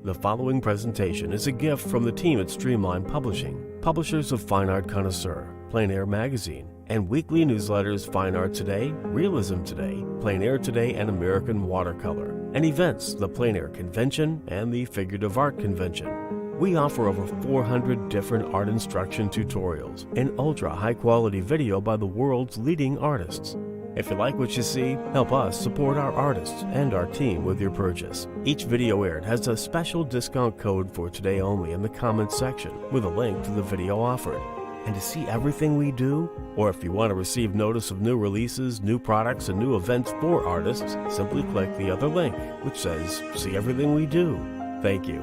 The following presentation is a gift from the team at Streamline Publishing, publishers of Fine Art Connoisseur, Plein Air Magazine, and weekly newsletters Fine Art Today, Realism Today, Plein Air Today, and American Watercolor, and events the Plein Air Convention and the Figurative Art Convention. We offer over 400 different art instruction tutorials and ultra high-quality video by the world's leading artists. If you like what you see, help us support our artists and our team with your purchase. Each video aired has a special discount code for today only in the comments section with a link to the video offered. And to see everything we do, or if you want to receive notice of new releases, new products, and new events for artists, simply click the other link, which says, "See everything we do." Thank you.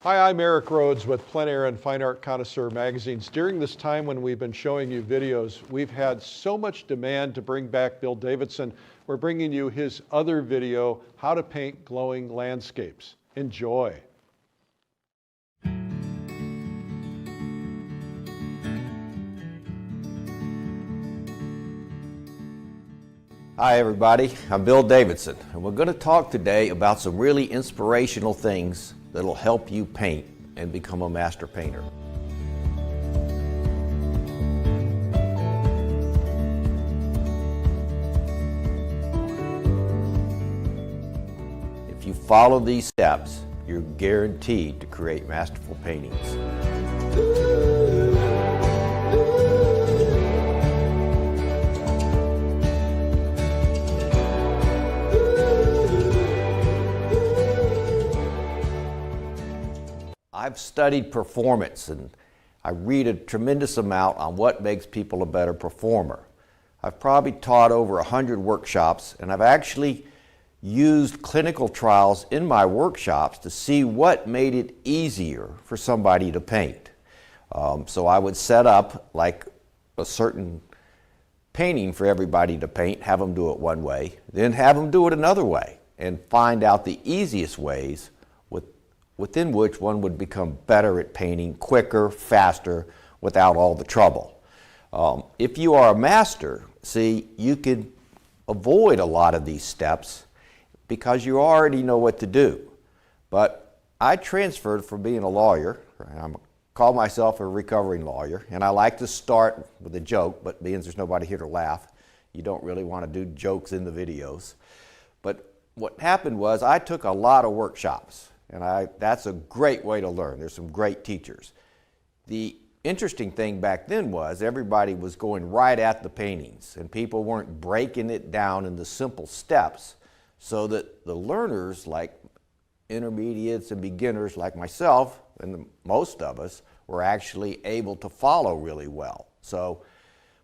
Hi, I'm Eric Rhodes with Plein Air and Fine Art Connoisseur magazines. During this time when we've been showing you videos, we've had so much demand to bring back Bill Davidson. We're bringing you his other video, How to Paint Glowing Landscapes. Enjoy. Hi everybody, I'm Bill Davidson, and we're going to talk today about some really inspirational things that'll help you paint and become a master painter. If you follow these steps, you're guaranteed to create masterful paintings. I've studied performance and I read a tremendous amount on what makes people a better performer. I've probably taught over 100 workshops, and I've actually used clinical trials in my workshops to see what made it easier for somebody to paint. So I would set up like a certain painting for everybody to paint, have them do it one way, then have them do it another way, and find out the easiest ways within which one would become better at painting quicker, faster, without all the trouble. If you are a master, see, you can avoid a lot of these steps because you already know what to do. But I transferred from being a lawyer, I call myself a recovering lawyer, and I like to start with a joke, but being there's nobody here to laugh, you don't really want to do jokes in the videos. But what happened was I took a lot of workshops. And that's a great way to learn. There's some great teachers. The interesting thing back then was everybody was going right at the paintings and people weren't breaking it down into simple steps so that the learners, like intermediates and beginners like myself and most of us, were actually able to follow really well. So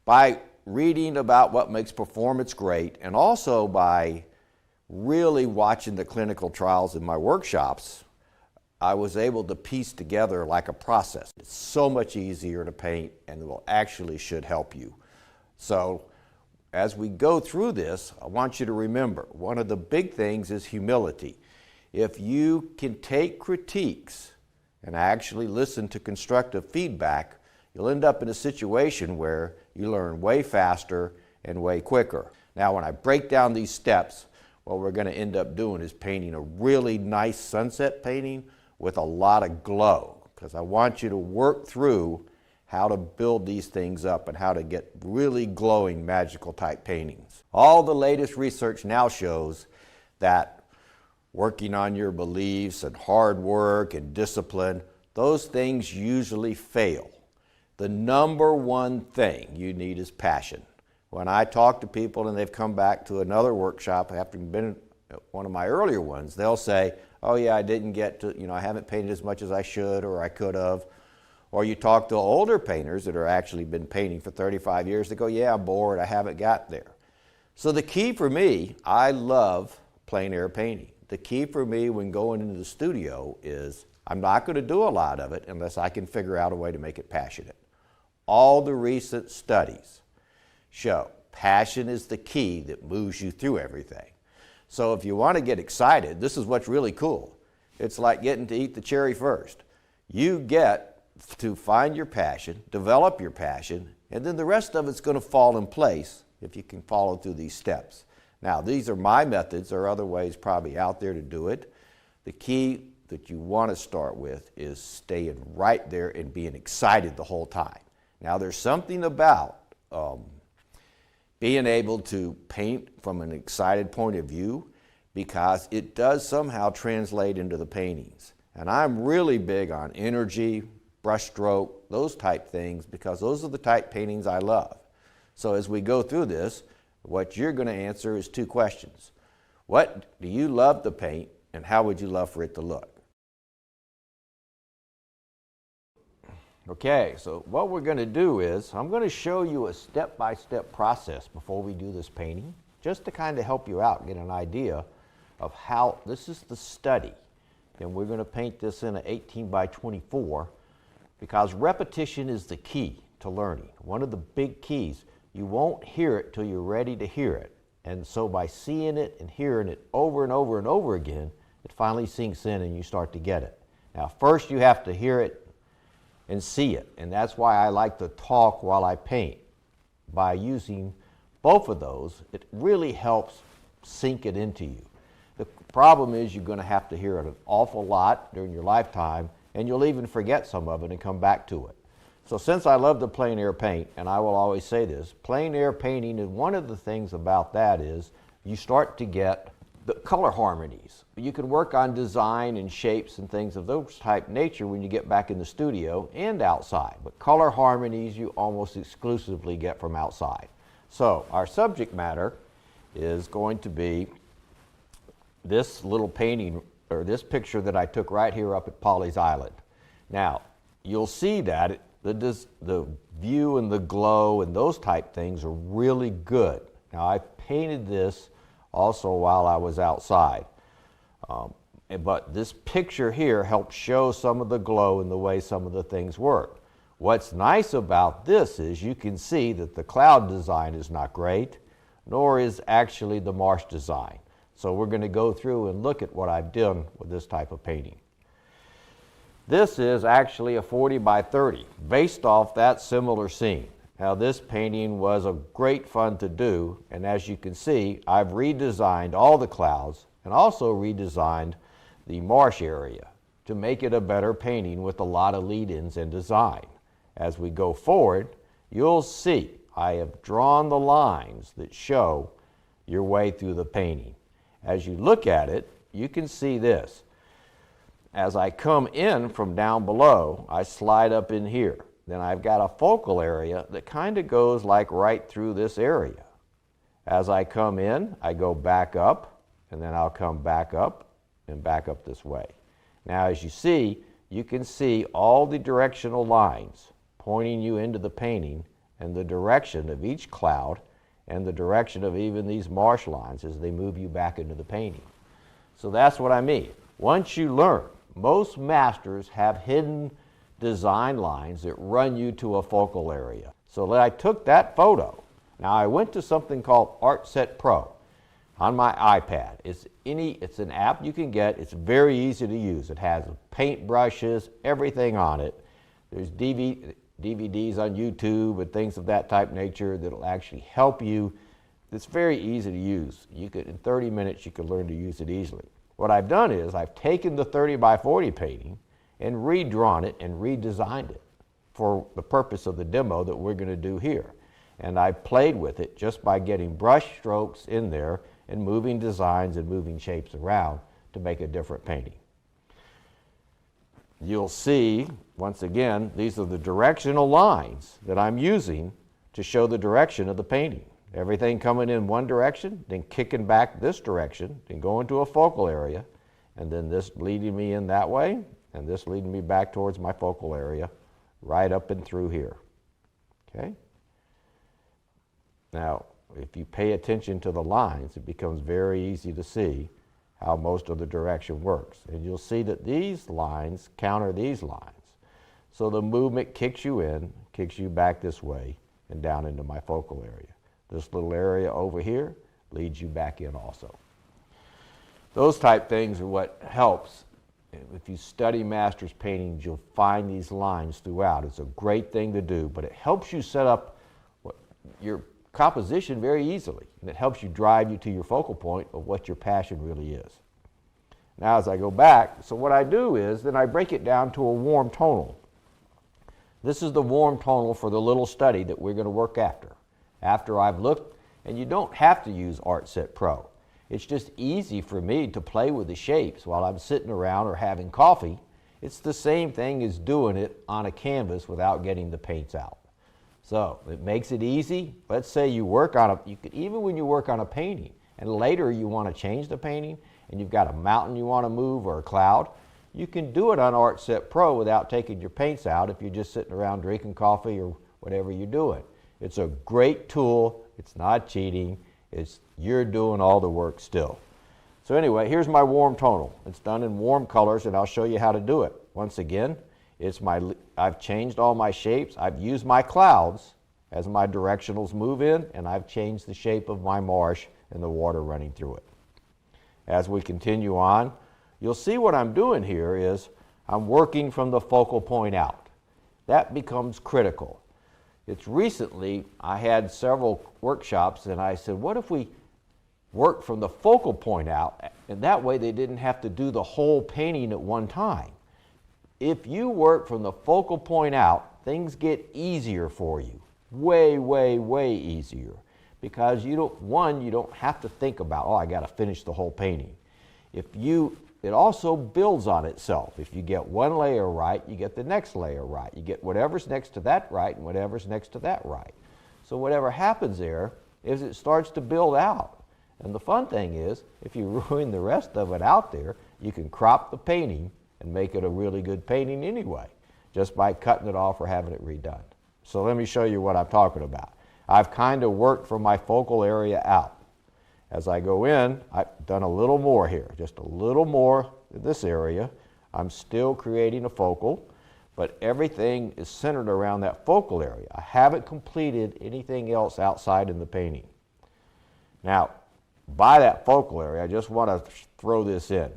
by reading about what makes performance great, and also by really watching the clinical trials in my workshops, I was able to piece together like a process. It's so much easier to paint and it will actually should help you. So as we go through this, I want you to remember, one of the big things is humility. If you can take critiques and actually listen to constructive feedback, you'll end up in a situation where you learn way faster and way quicker. Now when I break down these steps, what we're going to end up doing is painting a really nice sunset painting with a lot of glow, because I want you to work through how to build these things up and how to get really glowing magical type paintings. All the latest research now shows that working on your beliefs and hard work and discipline, those things usually fail. The number one thing you need is passion. When I talk to people and they've come back to another workshop after been at one of my earlier ones, they'll say, oh yeah, I didn't get to, I haven't painted as much as I should or I could have. Or you talk to older painters that are actually been painting for 35 years, they go, yeah, I'm bored, I haven't got there. So the key for me, I love plein air painting. The key for me when going into the studio is I'm not going to do a lot of it unless I can figure out a way to make it passionate. All the recent studies show passion is the key that moves you through everything. So if you want to get excited, this is what's really cool. It's like getting to eat the cherry first. You get to find your passion, develop your passion, and then the rest of it's going to fall in place if you can follow through these steps. Now, these are my methods. There are other ways probably out there to do it. The key that you want to start with is staying right there and being excited the whole time. Now, there's something about being able to paint from an excited point of view, because it does somehow translate into the paintings. And I'm really big on energy, brushstroke, those type things, because those are the type paintings I love. So as we go through this, what you're going to answer is two questions. What do you love to paint, and how would you love for it to look? Okay, so what we're going to do is, I'm going to show you a step-by-step process before we do this painting, just to kind of help you out and get an idea of how, this is the study. And we're going to paint this in an 18 by 24, because repetition is the key to learning. One of the big keys. You won't hear it till you're ready to hear it. And so by seeing it and hearing it over and over and over again, it finally sinks in and you start to get it. Now, first you have to hear it and see it. And that's why I like to talk while I paint. By using both of those, it really helps sink it into you. The problem is you're going to have to hear it an awful lot during your lifetime, and you'll even forget some of it and come back to it. So since I love the plein air paint, and I will always say this, plein air painting, and one of the things about that is you start to get the color harmonies. You can work on design and shapes and things of those type nature when you get back in the studio and outside. But color harmonies you almost exclusively get from outside. So our subject matter is going to be this little painting, or this picture that I took right here up at Polly's Island. Now, you'll see that the view and the glow and those type things are really good. Now, I painted this also while I was outside. But this picture here helps show some of the glow and the way some of the things work. What's nice about this is you can see that the cloud design is not great, nor is actually the marsh design. So we're going to go through and look at what I've done with this type of painting. This is actually a 40 by 30, based off that similar scene. Now, this painting was a great fun to do, and as you can see, I've redesigned all the clouds and also redesigned the marsh area to make it a better painting with a lot of lead-ins and design. As we go forward, you'll see I have drawn the lines that show your way through the painting. As you look at it, you can see this. As I come in from down below, I slide up in here. Then I've got a focal area that kind of goes like right through this area. As I come in, I go back up, and then I'll come back up and back up this way. Now, as you see, you can see all the directional lines pointing you into the painting, and the direction of each cloud and the direction of even these marsh lines as they move you back into the painting. So that's what I mean. Once you learn, most masters have hidden design lines that run you to a focal area. So I took that photo. Now I went to something called ArtSet Pro on my iPad. It's an app you can get. It's very easy to use. It has paint brushes, everything on it. There's DVDs on YouTube and things of that type nature that'll actually help you. It's very easy to use. In 30 minutes you can learn to use it easily. What I've done is I've taken the 30 by 40 painting and redrawn it and redesigned it for the purpose of the demo that we're going to do here. And I've played with it just by getting brush strokes in there and moving designs and moving shapes around to make a different painting. You'll see, once again, these are the directional lines that I'm using to show the direction of the painting. Everything coming in one direction, then kicking back this direction, then going to a focal area, and then this leading me in that way, and this leading me back towards my focal area, right up and through here. Okay? Now, if you pay attention to the lines, it becomes very easy to see how most of the direction works. And you'll see that these lines counter these lines. So the movement kicks you in, kicks you back this way, and down into my focal area. This little area over here leads you back in also. Those type things are what helps. If you study masters paintings, you'll find these lines throughout. It's a great thing to do, but it helps you set up your composition very easily, and it helps you drive you to your focal point of what your passion really is. Now as I go back, so what I do is then I break it down to a warm tonal. This is the warm tonal for the little study that we're going to work after I've looked, and you don't have to use ArtSet Pro. It's just easy for me to play with the shapes while I'm sitting around or having coffee. It's the same thing as doing it on a canvas without getting the paints out. So it makes it easy. Let's say you work on even when you work on a painting and later you want to change the painting and you've got a mountain you want to move or a cloud, you can do it on ArtSet Pro without taking your paints out if you're just sitting around drinking coffee or whatever you're doing. It's a great tool. It's not cheating. You're doing all the work still. So anyway, here's my warm tonal. It's done in warm colors, and I'll show you how to do it. Once again, I've changed all my shapes. I've used my clouds as my directionals move in, and I've changed the shape of my marsh and the water running through it. As we continue on, you'll see what I'm doing here is I'm working from the focal point out. That becomes critical. It's recently, I had several workshops and I said, what if we work from the focal point out, and that way they didn't have to do the whole painting at one time. If you work from the focal point out, things get easier for you. Way, way, way easier. Because you don't have to think about, oh, I got to finish the whole painting. It also builds on itself. If you get one layer right, you get the next layer right. You get whatever's next to that right and whatever's next to that right. So whatever happens there is it starts to build out. And the fun thing is, if you ruin the rest of it out there, you can crop the painting and make it a really good painting anyway, just by cutting it off or having it redone. So let me show you what I'm talking about. I've kind of worked from my focal area out. As I go in, I've done a little more here, just a little more in this area. I'm still creating a focal, but everything is centered around that focal area. I haven't completed anything else outside in the painting. Now, by that focal area, I just want to throw this in.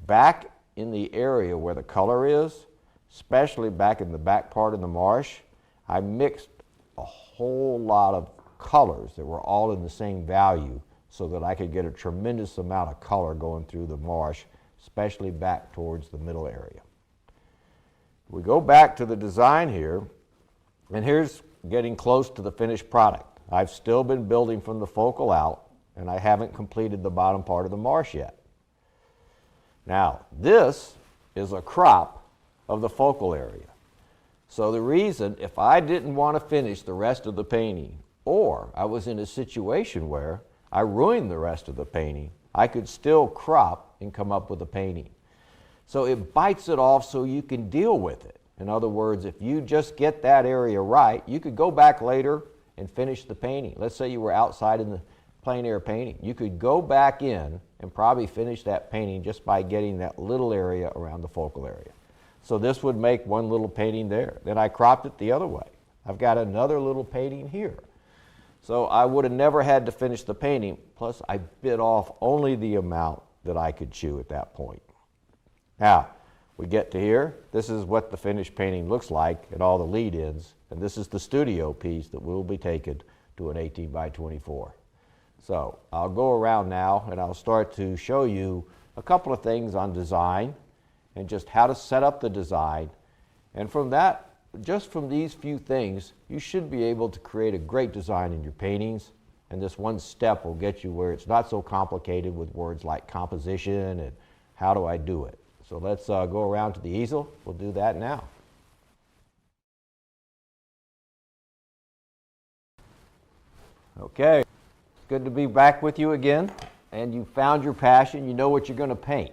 Back in the area where the color is, especially back in the back part of the marsh, I mixed a whole lot of colors that were all in the same value so that I could get a tremendous amount of color going through the marsh, especially back towards the middle area. We go back to the design here, and here's getting close to the finished product. I've still been building from the focal out, and I haven't completed the bottom part of the marsh yet. Now, this is a crop of the focal area. So the reason, if I didn't want to finish the rest of the painting, or I was in a situation where I ruined the rest of the painting, I could still crop and come up with a painting. So it bites it off so you can deal with it. In other words, if you just get that area right, you could go back later and finish the painting. Let's say you were outside in the plein air painting. You could go back in and probably finish that painting just by getting that little area around the focal area. So this would make one little painting there. Then I cropped it the other way. I've got another little painting here. So I would have never had to finish the painting, plus I bit off only the amount that I could chew at that point. Now, we get to here. This is what the finished painting looks like and all the lead-ins, and this is the studio piece that will be taken to an 18 by 24. So I'll go around now and I'll start to show you a couple of things on design and just how to set up the design. And from that, just from these few things, you should be able to create a great design in your paintings. And this one step will get you where it's not so complicated with words like composition and how do I do it. So let's go around to the easel. We'll do that now. Okay, it's good to be back with you again. And you found your passion, you know what you're going to paint.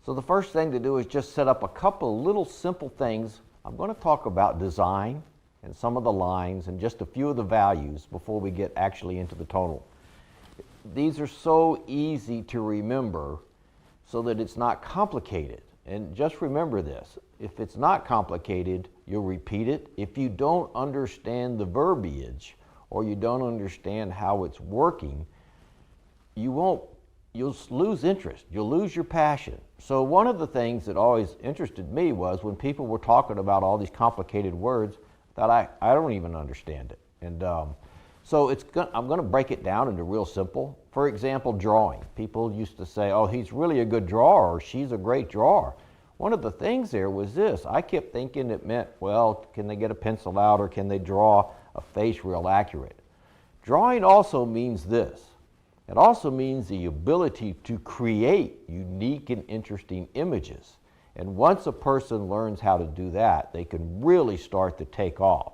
So the first thing to do is just set up a couple of little simple things. I'm going to talk about design and some of the lines and just a few of the values before we get actually into the tonal. These are so easy to remember so that it's not complicated. And just remember this, if it's not complicated, you'll repeat it. If you don't understand the verbiage or you don't understand how it's working, you'll lose interest, you'll lose your passion. So one of the things that always interested me was when people were talking about all these complicated words that I don't even understand it. And So I'm going to break it down into real simple. For example, drawing. People used to say, oh, he's really a good drawer, or she's a great drawer. One of the things there was this. I kept thinking it meant, well, can they get a pencil out or can they draw a face real accurate? Drawing also means this. It also means the ability to create unique and interesting images. And once a person learns how to do that, they can really start to take off.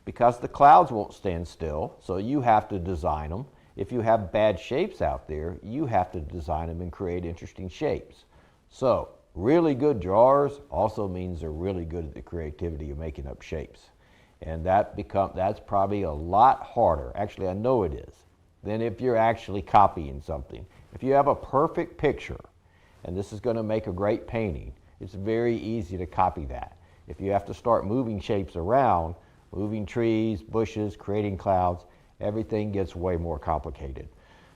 Because the clouds won't stand still, so you have to design them. If you have bad shapes out there, you have to design them and create interesting shapes. So, really good drawers also means they're really good at the creativity of making up shapes. And that's probably a lot harder, actually I know it is, than if you're actually copying something. If you have a perfect picture, and this is going to make a great painting, it's very easy to copy that. If you have to start moving shapes around, moving trees, bushes, creating clouds, everything gets way more complicated.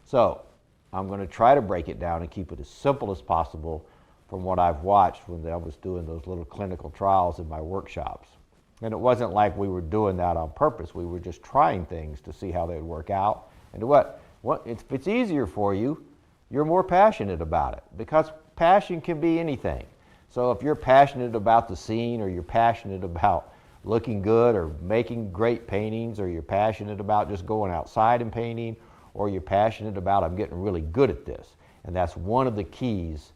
So I'm going to try to break it down and keep it as simple as possible from what I've watched when I was doing those little clinical trials in my workshops. And it wasn't like we were doing that on purpose. We were just trying things to see how they'd work out. And if it's easier for you, you're more passionate about it, because passion can be anything. So if you're passionate about the scene, or you're passionate about looking good or making great paintings, or you're passionate about just going outside and painting, or you're passionate about, I'm getting really good at this. And that's one of the keys.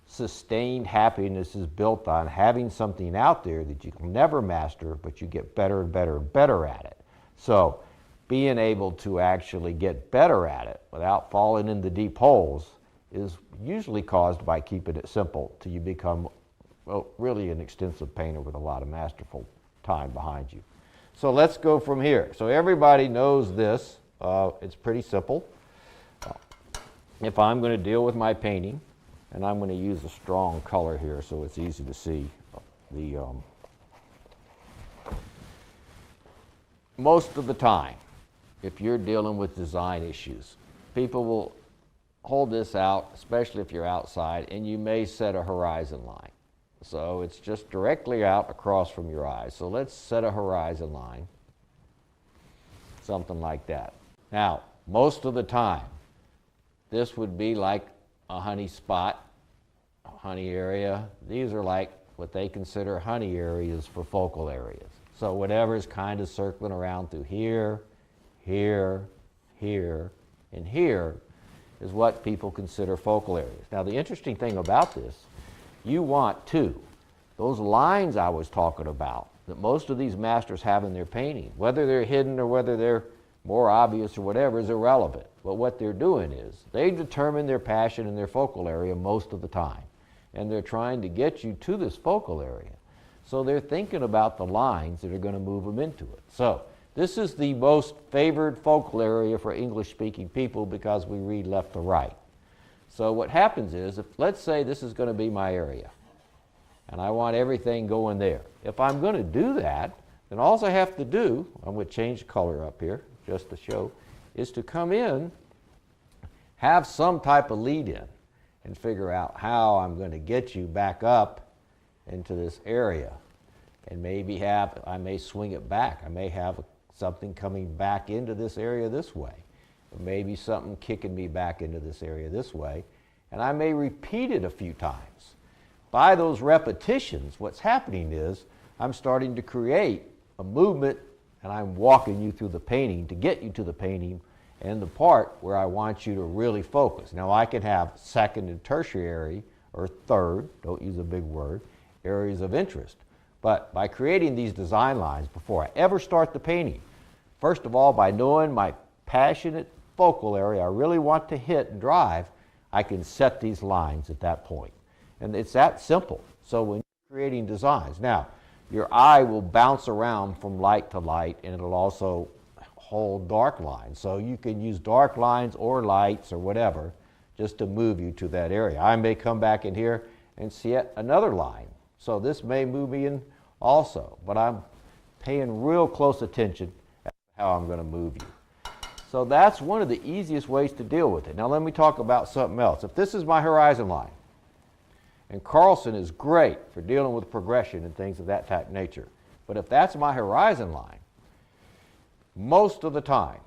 Sustained happiness is built on having something out there that you can never master, but you get better and better and better at it. So being able to actually get better at it without falling in the deep holes is usually caused by keeping it simple till you become, well, really an extensive painter with a lot of masterful time behind you. So let's go from here. So everybody knows this. It's pretty simple. If I'm going to deal with my painting, and I'm going to use a strong color here so it's easy to see. Most of the time, if you're dealing with design issues, people will hold this out, especially if you're outside, and you may set a horizon line. So it's just directly out across from your eyes. So let's set a horizon line, something like that. Now, most of the time, this would be like a honey spot, a honey area. These are like what they consider honey areas for focal areas. So whatever's kind of circling around through here, here, here, and here is what people consider focal areas. Now the interesting thing about this, you want to, those lines I was talking about that most of these masters have in their painting, whether they're hidden or whether they're more obvious or whatever, is irrelevant. But what they're doing is they determine their passion in their focal area most of the time. And they're trying to get you to this focal area. So they're thinking about the lines that are going to move them into it. So this is the most favored focal area for English-speaking people because we read left to right. So what happens is, let's say this is going to be my area, and I want everything going there. If I'm going to do that, then all I have to do, I'm going to change the color up here just to show, is to come in, have some type of lead in, and figure out how I'm going to get you back up into this area. And maybe I may swing it back. I may have something coming back into this area this way. Or maybe something kicking me back into this area this way. And I may repeat it a few times. By those repetitions, what's happening is I'm starting to create a movement, and I'm walking you through the painting to get you to the painting and the part where I want you to really focus. Now I can have second and tertiary, or third, don't use a big word, areas of interest. But by creating these design lines before I ever start the painting, first of all, by knowing my passionate focal area I really want to hit and drive, I can set these lines at that point. And it's that simple. So when you're creating designs, now your eye will bounce around from light to light, and it'll also hold dark lines. So you can use dark lines or lights or whatever just to move you to that area. I may come back in here and see another line. So this may move me in also, but I'm paying real close attention at how I'm going to move you. So that's one of the easiest ways to deal with it. Now let me talk about something else. If this is my horizon line, and Carlson is great for dealing with progression and things of that type nature, but if that's my horizon line, most of the time,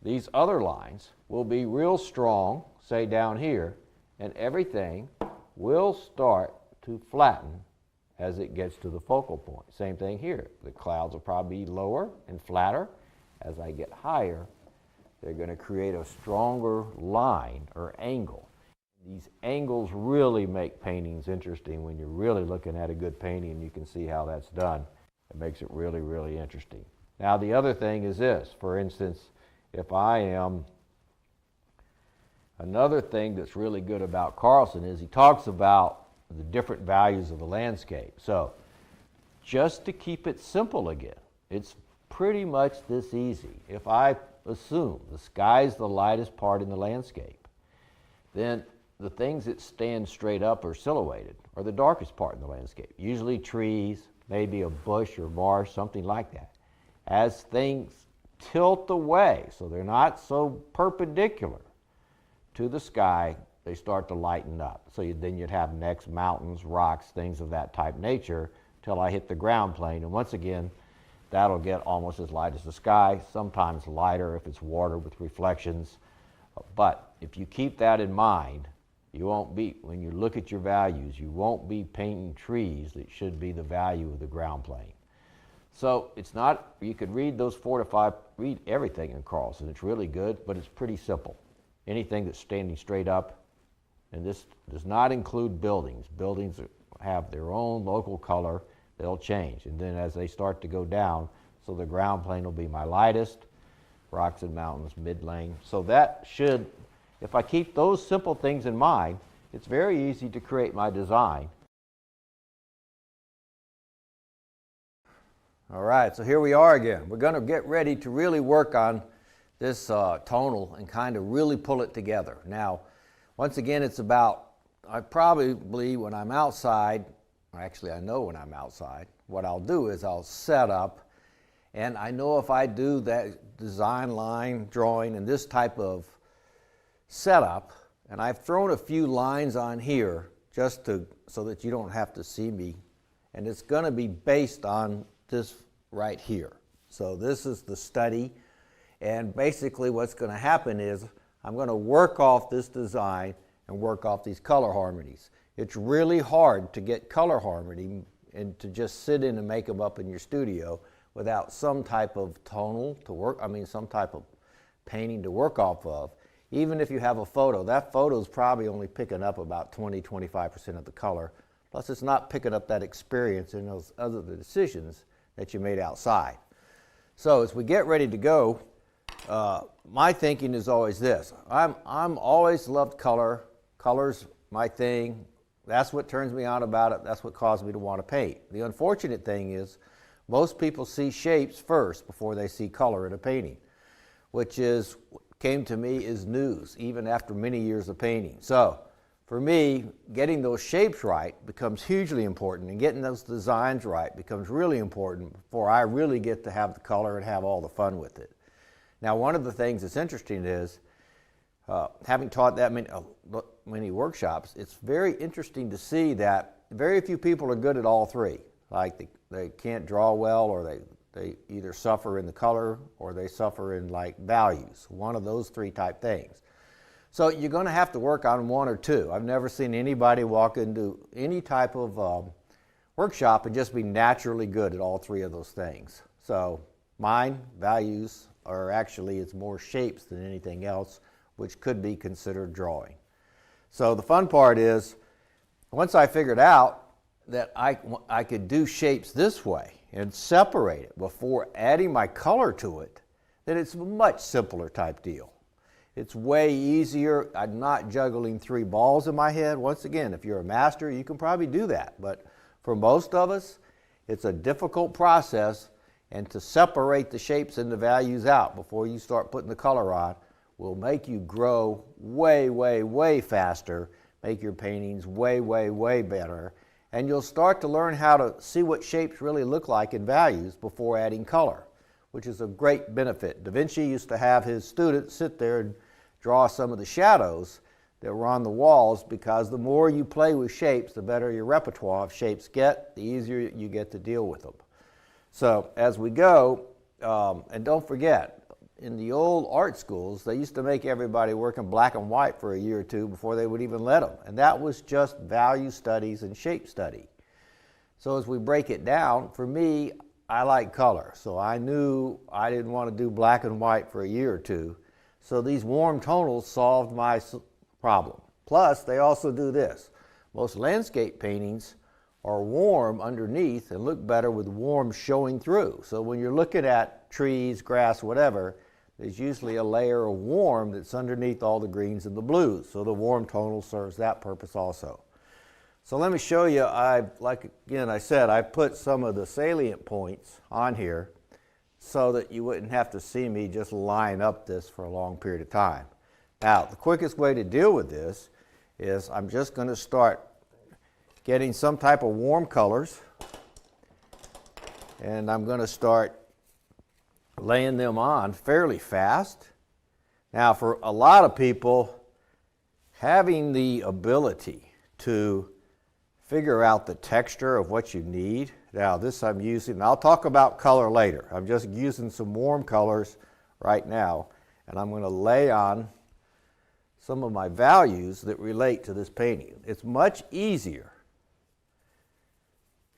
these other lines will be real strong, say down here, and everything will start to flatten as it gets to the focal point. Same thing here. The clouds will probably be lower and flatter. As I get higher, they're going to create a stronger line or angle. These angles really make paintings interesting. When you're really looking at a good painting and you can see how that's done, it makes it really, really interesting. Now the other thing is this. For instance, if I am, another thing that's really good about Carlson is he talks about the different values of the landscape. So just to keep it simple again, it's pretty much this easy. If I assume the sky's the lightest part in the landscape, then the things that stand straight up or silhouetted are the darkest part in the landscape. Usually trees, maybe a bush or marsh, something like that. As things tilt away, so they're not so perpendicular to the sky, they start to lighten up. So then you'd have next mountains, rocks, things of that type nature till I hit the ground plane. And once again, that'll get almost as light as the sky, sometimes lighter if it's water with reflections. But if you keep that in mind, you won't be, when you look at your values, you won't be painting trees that should be the value of the ground plane. So it's not, you could read those 4 to 5, read everything in Carlson. It's really good, but it's pretty simple. Anything that's standing straight up, and this does not include buildings. Buildings have their own local color. They'll change. And then as they start to go down, so the ground plane will be my lightest, rocks and mountains, mid-lane. So that should, if I keep those simple things in mind, it's very easy to create my design. All right, so here we are again. We're going to get ready to really work on this tonal and kind of really pull it together. Now, once again, it's about, I probably, when I'm outside, actually I know when I'm outside, what I'll do is I'll set up, and I know if I do that design line drawing and this type of setup, and I've thrown a few lines on here just to, so that you don't have to see me, and it's going to be based on this right here. So this is the study, and basically what's going to happen is I'm going to work off this design and work off these color harmonies. It's really hard to get color harmony and to just sit in and make them up in your studio without some type of tonal to work, some type of painting to work off of. Even if you have a photo, that photo is probably only picking up about 20-25% of the color. Plus it's not picking up that experience and those other decisions that you made outside. So as we get ready to go, my thinking is always this. I'm always loved color. Color's my thing. That's what turns me on about it. That's what caused me to want to paint. The unfortunate thing is most people see shapes first before they see color in a painting, which is, came to me as news, even after many years of painting. So for me, getting those shapes right becomes hugely important, and getting those designs right becomes really important before I really get to have the color and have all the fun with it. Now, one of the things that's interesting is, having taught that many workshops, it's very interesting to see that very few people are good at all three. Like they can't draw well, or they either suffer in the color or they suffer in like values, one of those three type things. So you're going to have to work on one or two. I've never seen anybody walk into any type of workshop and just be naturally good at all three of those things. So mine, values, are actually, it's more shapes than anything else, which could be considered drawing. So the fun part is, once I figured out that I could do shapes this way and separate it before adding my color to it, then it's a much simpler type deal. It's way easier. I'm not juggling three balls in my head. Once again, if you're a master, you can probably do that. But for most of us, it's a difficult process, and to separate the shapes and the values out before you start putting the color on will make you grow way, way, way faster, make your paintings way, way, way better, and you'll start to learn how to see what shapes really look like in values before adding color, which is a great benefit. Da Vinci used to have his students sit there and draw some of the shadows that were on the walls, because the more you play with shapes, the better your repertoire of shapes get, the easier you get to deal with them. So as we go, and don't forget, in the old art schools, they used to make everybody work in black and white for a year or two before they would even let them. And that was just value studies and shape study. So as we break it down, for me, I like color. So I knew I didn't want to do black and white for a year or two. So these warm tonals solved my problem. Plus, they also do this. Most landscape paintings are warm underneath and look better with warm showing through. So when you're looking at trees, grass, whatever, there's usually a layer of warm that's underneath all the greens and the blues. So the warm tonal serves that purpose also. So let me show you, like again I said, I put some of the salient points on here so that you wouldn't have to see me just line up this for a long period of time. Now, the quickest way to deal with this is I'm just going to start getting some type of warm colors, and I'm going to start laying them on fairly fast. Now, for a lot of people, having the ability to figure out the texture of what you need. Now, this I'm using, and I'll talk about color later. I'm just using some warm colors right now, and I'm going to lay on some of my values that relate to this painting. It's much easier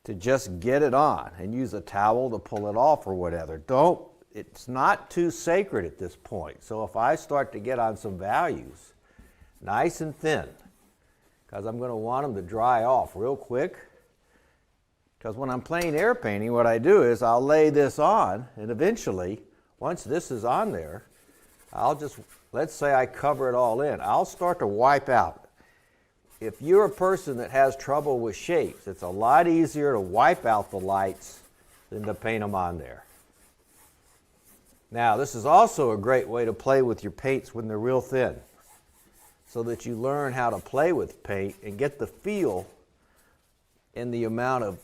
to just get it on and use a towel to pull it off or whatever. It's not too sacred at this point. So if I start to get on some values, nice and thin, because I'm going to want them to dry off real quick. Because when I'm plein air painting, what I do is I'll lay this on, and eventually, once this is on there, I'll just, let's say I cover it all in, I'll start to wipe out. If you're a person that has trouble with shapes, it's a lot easier to wipe out the lights than to paint them on there. Now, this is also a great way to play with your paints when they're real thin, so that you learn how to play with paint and get the feel and the amount of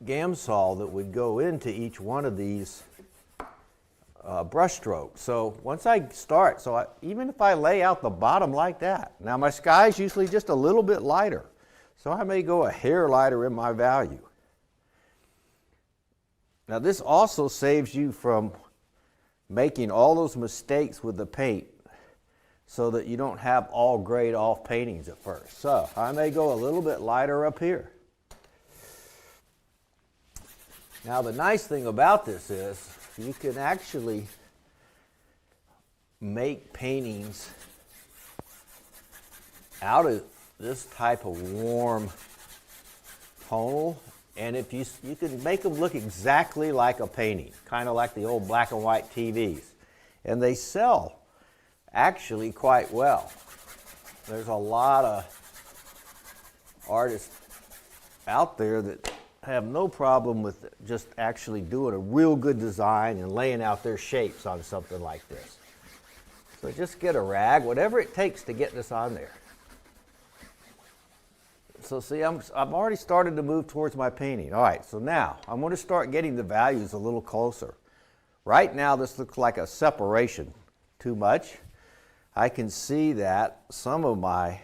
Gamsol that would go into each one of these brush strokes. So once I start, even if I lay out the bottom like that, now my sky is usually just a little bit lighter, so I may go a hair lighter in my value. Now this also saves you from making all those mistakes with the paint, so that you don't have all grayed off paintings at first. So I may go a little bit lighter up here. Now the nice thing about this is you can actually make paintings out of this type of warm tonal, and if you can make them look exactly like a painting, kind of like the old black and white TVs, and they sell actually quite well. There's a lot of artists out there that have no problem with just actually doing a real good design and laying out their shapes on something like this. So just get a rag, whatever it takes to get this on there. So see, I've already started to move towards my painting. All right, so now I'm going to start getting the values a little closer. Right now this looks like a separation too much. I can see that some of my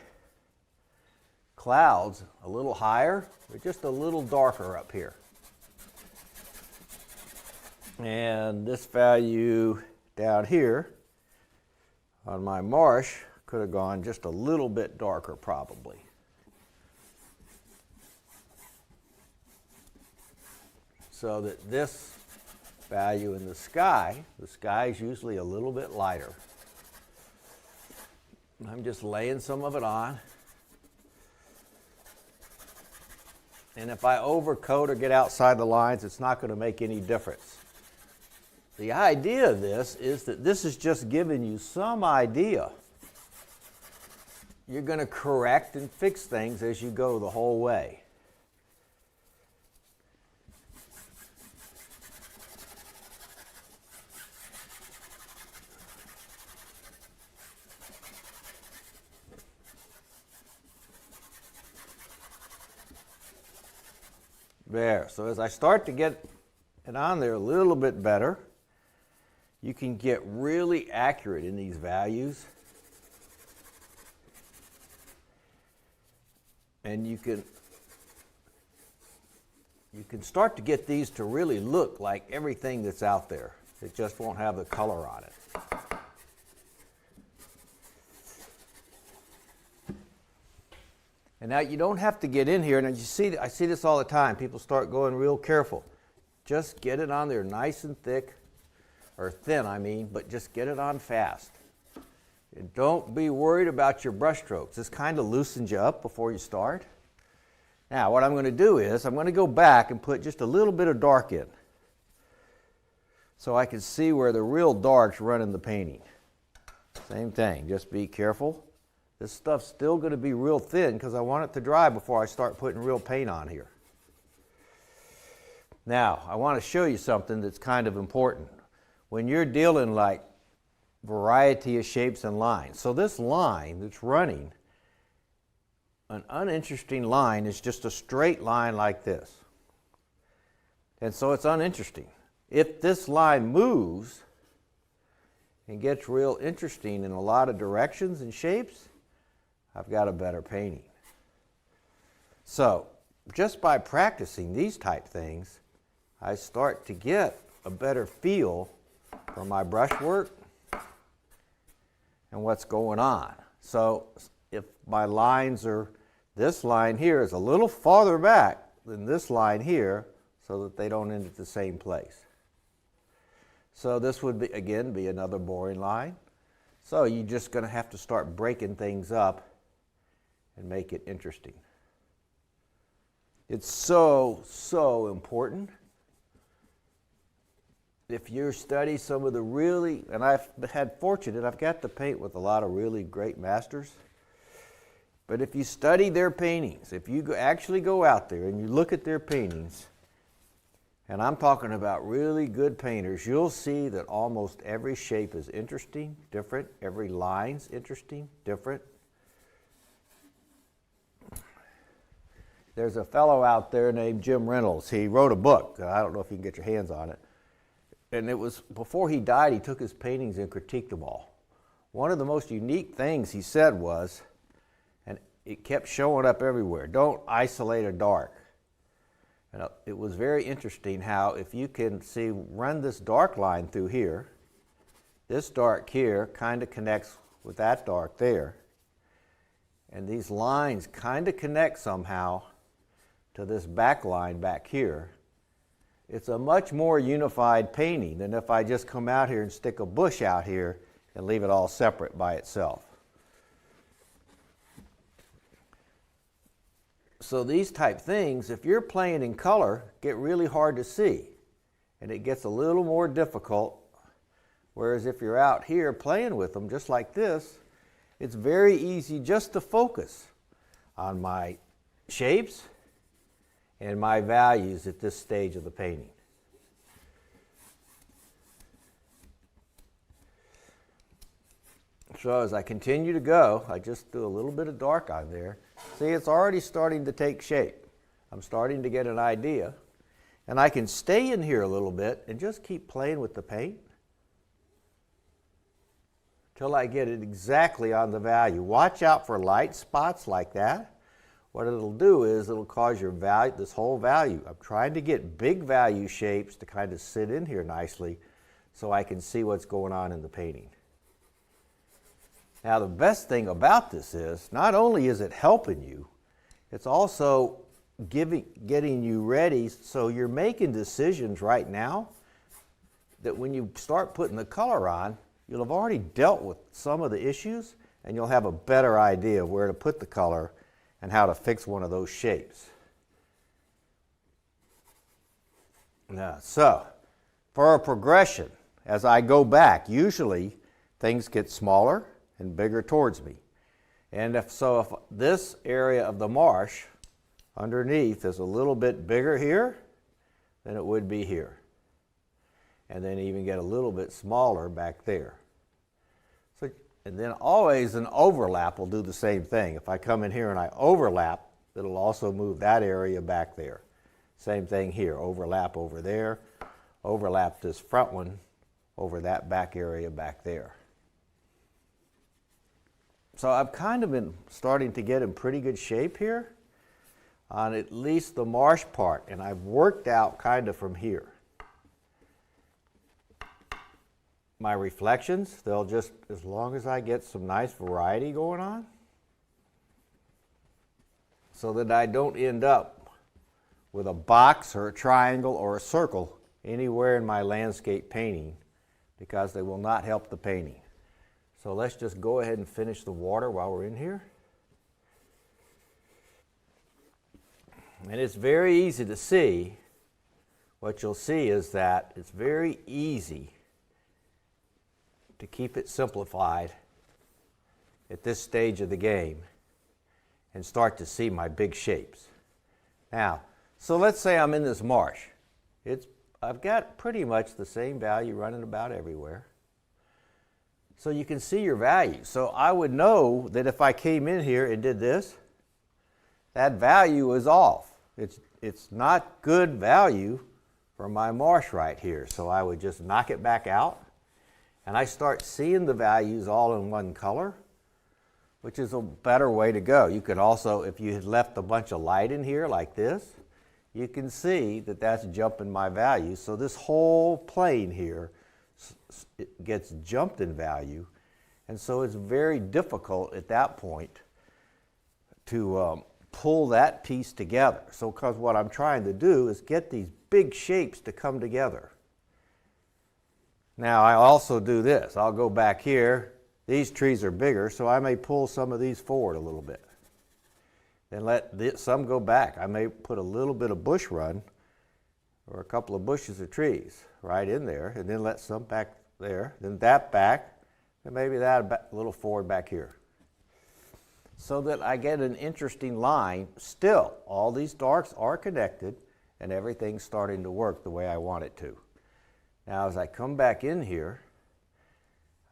clouds a little higher, they're just a little darker up here. And this value down here on my marsh could have gone just a little bit darker probably. So that this value in the sky is usually a little bit lighter. I'm just laying some of it on. And if I overcoat or get outside the lines, it's not going to make any difference. The idea of this is that this is just giving you some idea. You're going to correct and fix things as you go the whole way. There, so as I start to get it on there a little bit better, you can get really accurate in these values. And you can start to get these to really look like everything that's out there. It just won't have the color on it. And now you don't have to get in here, and you see, I see this all the time. People start going real careful. Just get it on there nice and thick, or thin I mean, but just get it on fast. And don't be worried about your brush strokes. This kind of loosens you up before you start. Now what I'm going to do is I'm going to go back and put just a little bit of dark in, so I can see where the real darks run in the painting. Same thing, just be careful. This stuff's still going to be real thin because I want it to dry before I start putting real paint on here. Now, I want to show you something that's kind of important. When you're dealing like variety of shapes and lines. So this line that's running, an uninteresting line is just a straight line like this. And so it's uninteresting. If this line moves and gets real interesting in a lot of directions and shapes, I've got a better painting. So just by practicing these type things, I start to get a better feel for my brushwork and what's going on. So if my lines are, this line here is a little farther back than this line here, so that they don't end at the same place. So this would be, again, be another boring line. So you're just going to have to start breaking things up and make it interesting. It's so, so important. If you study some of the really, and I've had fortunate, I've got to paint with a lot of really great masters. But if you study their paintings, if you actually go out there and you look at their paintings, and I'm talking about really good painters, you'll see that almost every shape is interesting, different. Every line's interesting, different. There's a fellow out there named Jim Reynolds. He wrote a book. I don't know if you can get your hands on it. And it was, before he died, he took his paintings and critiqued them all. One of the most unique things he said was, and it kept showing up everywhere, don't isolate a dark. And it was very interesting how, if you can see, run this dark line through here, this dark here kind of connects with that dark there. And these lines kind of connect somehow to this back line back here. It's a much more unified painting than if I just come out here and stick a bush out here and leave it all separate by itself. So these type things, if you're playing in color, get really hard to see, and it gets a little more difficult. Whereas if you're out here playing with them just like this, it's very easy just to focus on my shapes and my values at this stage of the painting. So as I continue to go, I just do a little bit of dark on there. See, it's already starting to take shape. I'm starting to get an idea. And I can stay in here a little bit and just keep playing with the paint till I get it exactly on the value. Watch out for light spots like that. What it'll do is it'll cause your value, this whole value. I'm trying to get big value shapes to kind of sit in here nicely so I can see what's going on in the painting. Now the best thing about this is, not only is it helping you, it's also getting you ready so you're making decisions right now that when you start putting the color on, you'll have already dealt with some of the issues and you'll have a better idea of where to put the color and how to fix one of those shapes. Now, so, for a progression, as I go back, usually things get smaller and bigger towards me. And if this area of the marsh underneath is a little bit bigger here than it would be here. And then even get a little bit smaller back there. So, and then always an overlap will do the same thing. If I come in here and I overlap, it'll also move that area back there. Same thing here, overlap over there, overlap this front one over that back area back there. So I've kind of been starting to get in pretty good shape here on at least the marsh part, and I've worked out kind of from here. My reflections, they'll just, as long as I get some nice variety going on, so that I don't end up with a box or a triangle or a circle anywhere in my landscape painting, because they will not help the painting. So let's just go ahead and finish the water while we're in here. And it's very easy to see. What you'll see is that it's very easy to keep it simplified at this stage of the game and start to see my big shapes. Now, so let's say I'm in this marsh. I've got pretty much the same value running about everywhere. So you can see your value. So I would know that if I came in here and did this, that value is off. It's not good value for my marsh right here. So I would just knock it back out, and I start seeing the values all in one color, which is a better way to go. You could also, if you had left a bunch of light in here like this, you can see that that's jumping my value. So this whole plane here it gets jumped in value, and so it's very difficult at that point to pull that piece together. So because what I'm trying to do is get these big shapes to come together. Now I also do this. I'll go back here. These trees are bigger, so I may pull some of these forward a little bit. Then let some go back. I may put a little bit of bush run or a couple of bushes of trees right in there, and then let some back there, then that back, and maybe that a little forward back here. So that I get an interesting line. Still, all these darks are connected, and everything's starting to work the way I want it to. Now as I come back in here,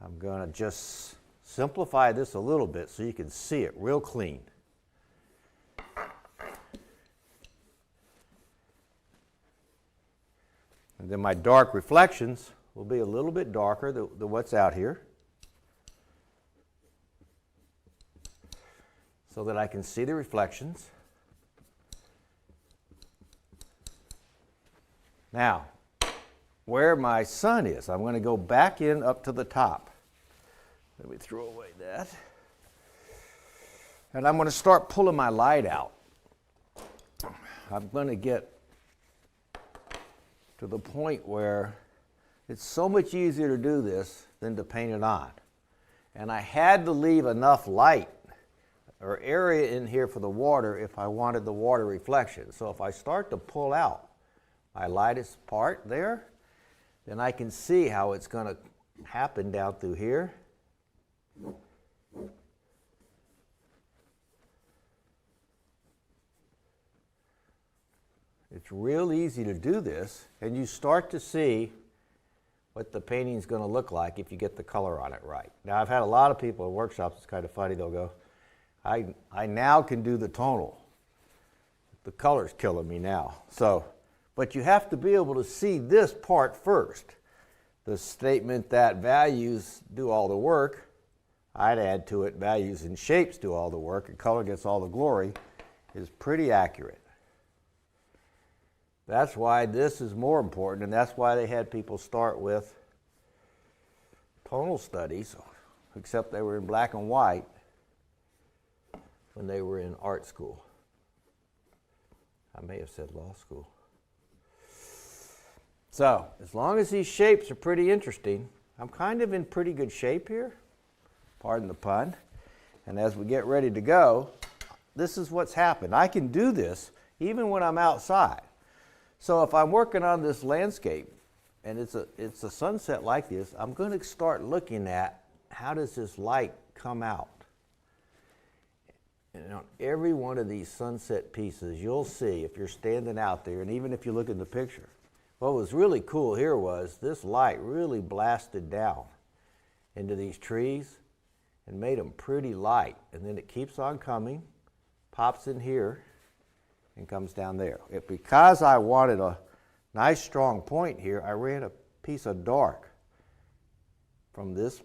I'm going to just simplify this a little bit so you can see it real clean. And then my dark reflections will be a little bit darker than what's out here, so that I can see the reflections. Now, where my sun is, I'm going to go back in up to the top. Let me throw away that. And I'm going to start pulling my light out. I'm going to get to the point where it's so much easier to do this than to paint it on. And I had to leave enough light or area in here for the water if I wanted the water reflection. So if I start to pull out my lightest part there, then I can see how it's going to happen down through here. It's real easy to do this, and you start to see what the painting's going to look like if you get the color on it right. Now, I've had a lot of people in workshops, it's kind of funny, they'll go, I now can do the tonal. The color's killing me now. So, but you have to be able to see this part first. The statement that values do all the work, I'd add to it values and shapes do all the work and color gets all the glory, is pretty accurate. That's why this is more important, and that's why they had people start with tonal studies, except they were in black and white when they were in art school. I may have said law school. So, as long as these shapes are pretty interesting, I'm kind of in pretty good shape here, pardon the pun, and as we get ready to go, this is what's happened. I can do this even when I'm outside. So if I'm working on this landscape and it's a sunset like this, I'm going to start looking at how does this light come out. And on every one of these sunset pieces, you'll see if you're standing out there, and even if you look in the picture, what was really cool here was this light really blasted down into these trees and made them pretty light. And then it keeps on coming, pops in here, and comes down there. Because I wanted a nice strong point here, I ran a piece of dark from this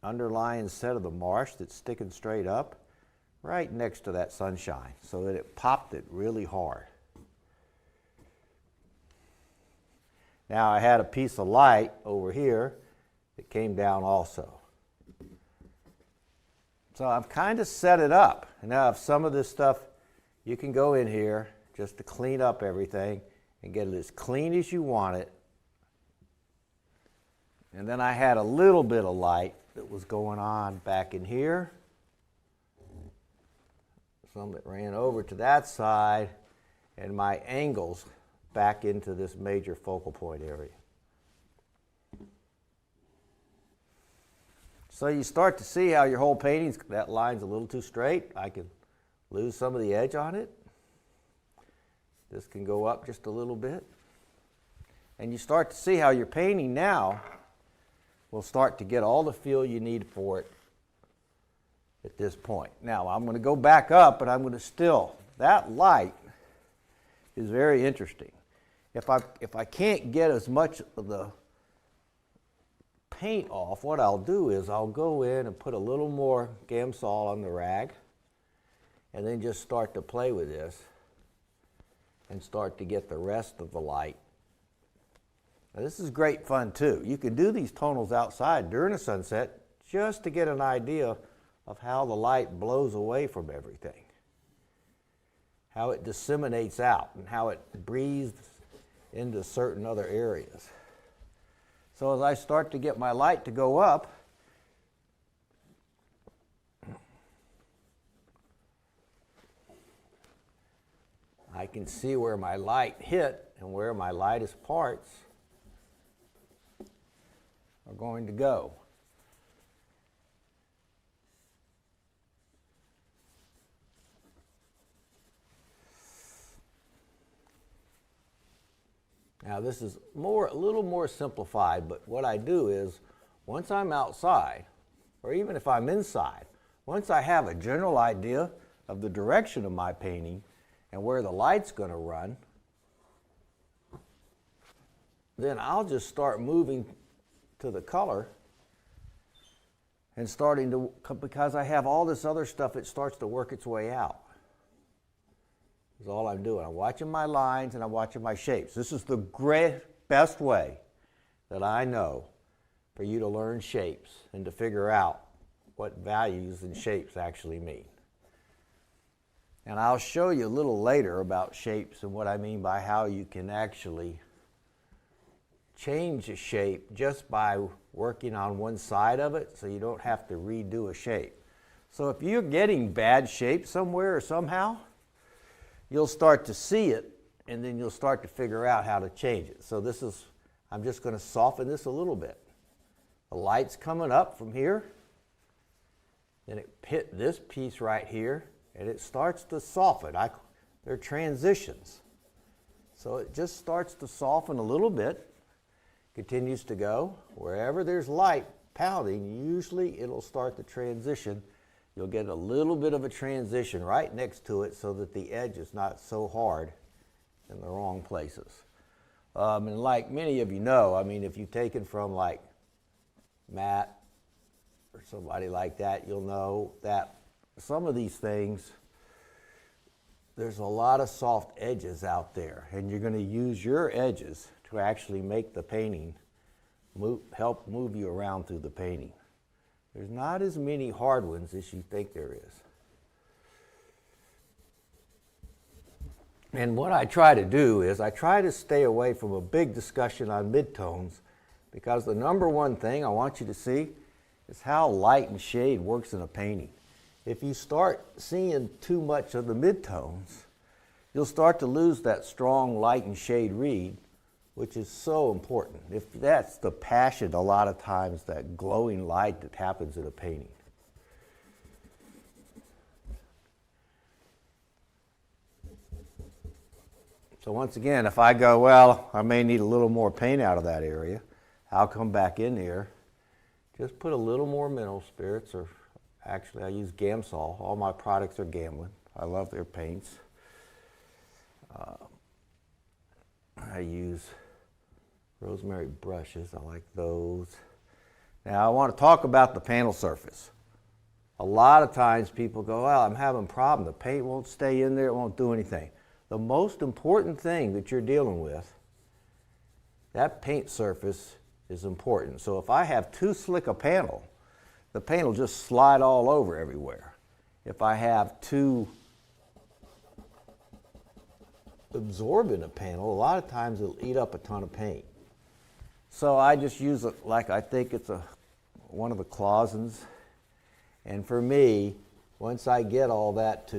underlying set of the marsh that's sticking straight up right next to that sunshine so that it popped it really hard. Now I had a piece of light over here that came down also. So I've kind of set it up. And now if some of this stuff you can go in here just to clean up everything and get it as clean as you want it. And then I had a little bit of light that was going on back in here. Some that ran over to that side, and my angles back into this major focal point area. So you start to see how your whole painting's, that line's a little too straight. I can lose some of the edge on it. This can go up just a little bit. And you start to see how your painting now will start to get all the feel you need for it at this point. Now I'm going to go back up, but I'm going to still, that light is very interesting. If I can't get as much of the paint off, what I'll do is I'll go in and put a little more Gamsol on the rag and then just start to play with this and start to get the rest of the light. Now this is great fun too. You can do these tonals outside during a sunset just to get an idea of how the light blows away from everything, how it disseminates out and how it breathes into certain other areas. So as I start to get my light to go up, I can see where my light hit and where my lightest parts are going to go. Now this is a little more simplified, but what I do is once I'm outside, or even if I'm inside, once I have a general idea of the direction of my painting and where the light's going to run, then I'll just start moving to the color and starting to, because I have all this other stuff, it starts to work its way out. That's all I'm doing. I'm watching my lines and I'm watching my shapes. This is the best way that I know for you to learn shapes and to figure out what values and shapes actually mean. And I'll show you a little later about shapes and what I mean by how you can actually change a shape just by working on one side of it so you don't have to redo a shape. So if you're getting bad shape somewhere or somehow, you'll start to see it and then you'll start to figure out how to change it. So this is, I'm just going to soften this a little bit. The light's coming up from here, then it hit this piece right here and it starts to soften. They're transitions. So it just starts to soften a little bit, continues to go. Wherever there's light pounding, usually it'll start to transition. You'll get a little bit of a transition right next to it so that the edge is not so hard in the wrong places. And like many of you know, I mean, if you've taken from like Matt or somebody like that, you'll know that some of these things, there's a lot of soft edges out there, and you're going to use your edges to actually make the painting help move you around through the painting. There's not as many hard ones as you think there is. And what I try to do is I try to stay away from a big discussion on midtones, because the number one thing I want you to see is how light and shade works in a painting. If you start seeing too much of the midtones, you'll start to lose that strong light and shade read, which is so important. If that's the passion, a lot of times, that glowing light that happens in a painting. So once again, if I go, well, I may need a little more paint out of that area, I'll come back in here, just put a little more mineral spirits, or actually I use Gamsol. All my products are Gamlin. I love their paints. I use rosemary brushes. I like those. Now I want to talk about the panel surface. A lot of times people go, well, I'm having a problem. The paint won't stay in there. It won't do anything. The most important thing that you're dealing with, that paint surface is important. So if I have too slick a panel, the paint will just slide all over everywhere. If I have too absorb in a panel, a lot of times it'll eat up a ton of paint. So I just use it like I think it's one of the Clausens. And for me, once I get all that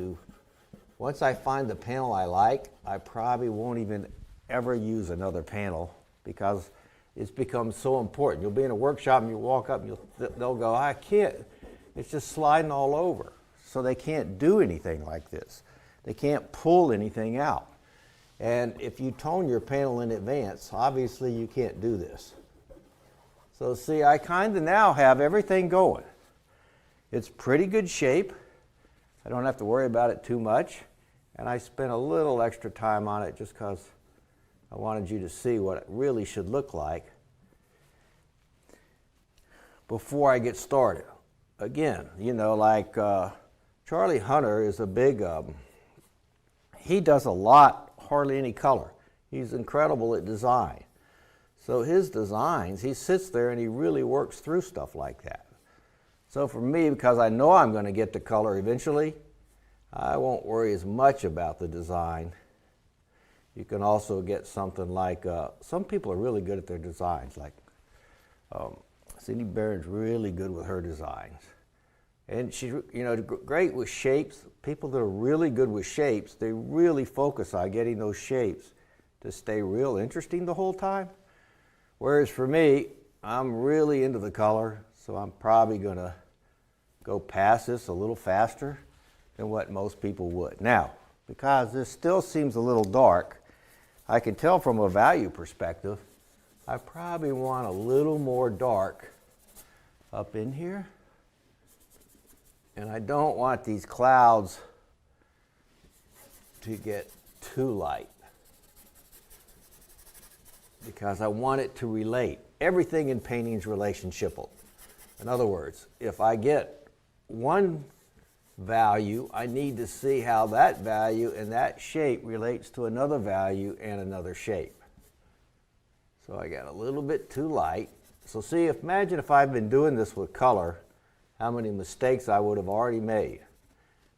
once I find the panel I like, I probably won't even ever use another panel because it's become so important. You'll be in a workshop and you walk up and they'll go, I can't, it's just sliding all over. So they can't do anything like this. They can't pull anything out. And if you tone your panel in advance, obviously you can't do this. So see, I kind of now have everything going. It's pretty good shape. I don't have to worry about it too much. And I spent a little extra time on it just because I wanted you to see what it really should look like before I get started. Again, you know, like Charlie Hunter is a big, he does a lot, hardly any color. He's incredible at design. So his designs, he sits there and he really works through stuff like that. So for me, because I know I'm going to get the color eventually, I won't worry as much about the design. You can also get something like, some people are really good at their designs, like Cindy Barron's really good with her designs. And she's, you know, great with shapes. People that are really good with shapes, they really focus on getting those shapes to stay real interesting the whole time. Whereas for me, I'm really into the color, so I'm probably going to go past this a little faster than what most people would. Now, because this still seems a little dark, I can tell from a value perspective, I probably want a little more dark up in here. And I don't want these clouds to get too light because I want it to relate. Everything in painting is relationshipal. In other words, if I get one value, I need to see how that value and that shape relates to another value and another shape. So I got a little bit too light. So see, imagine if I've been doing this with color, how many mistakes I would have already made.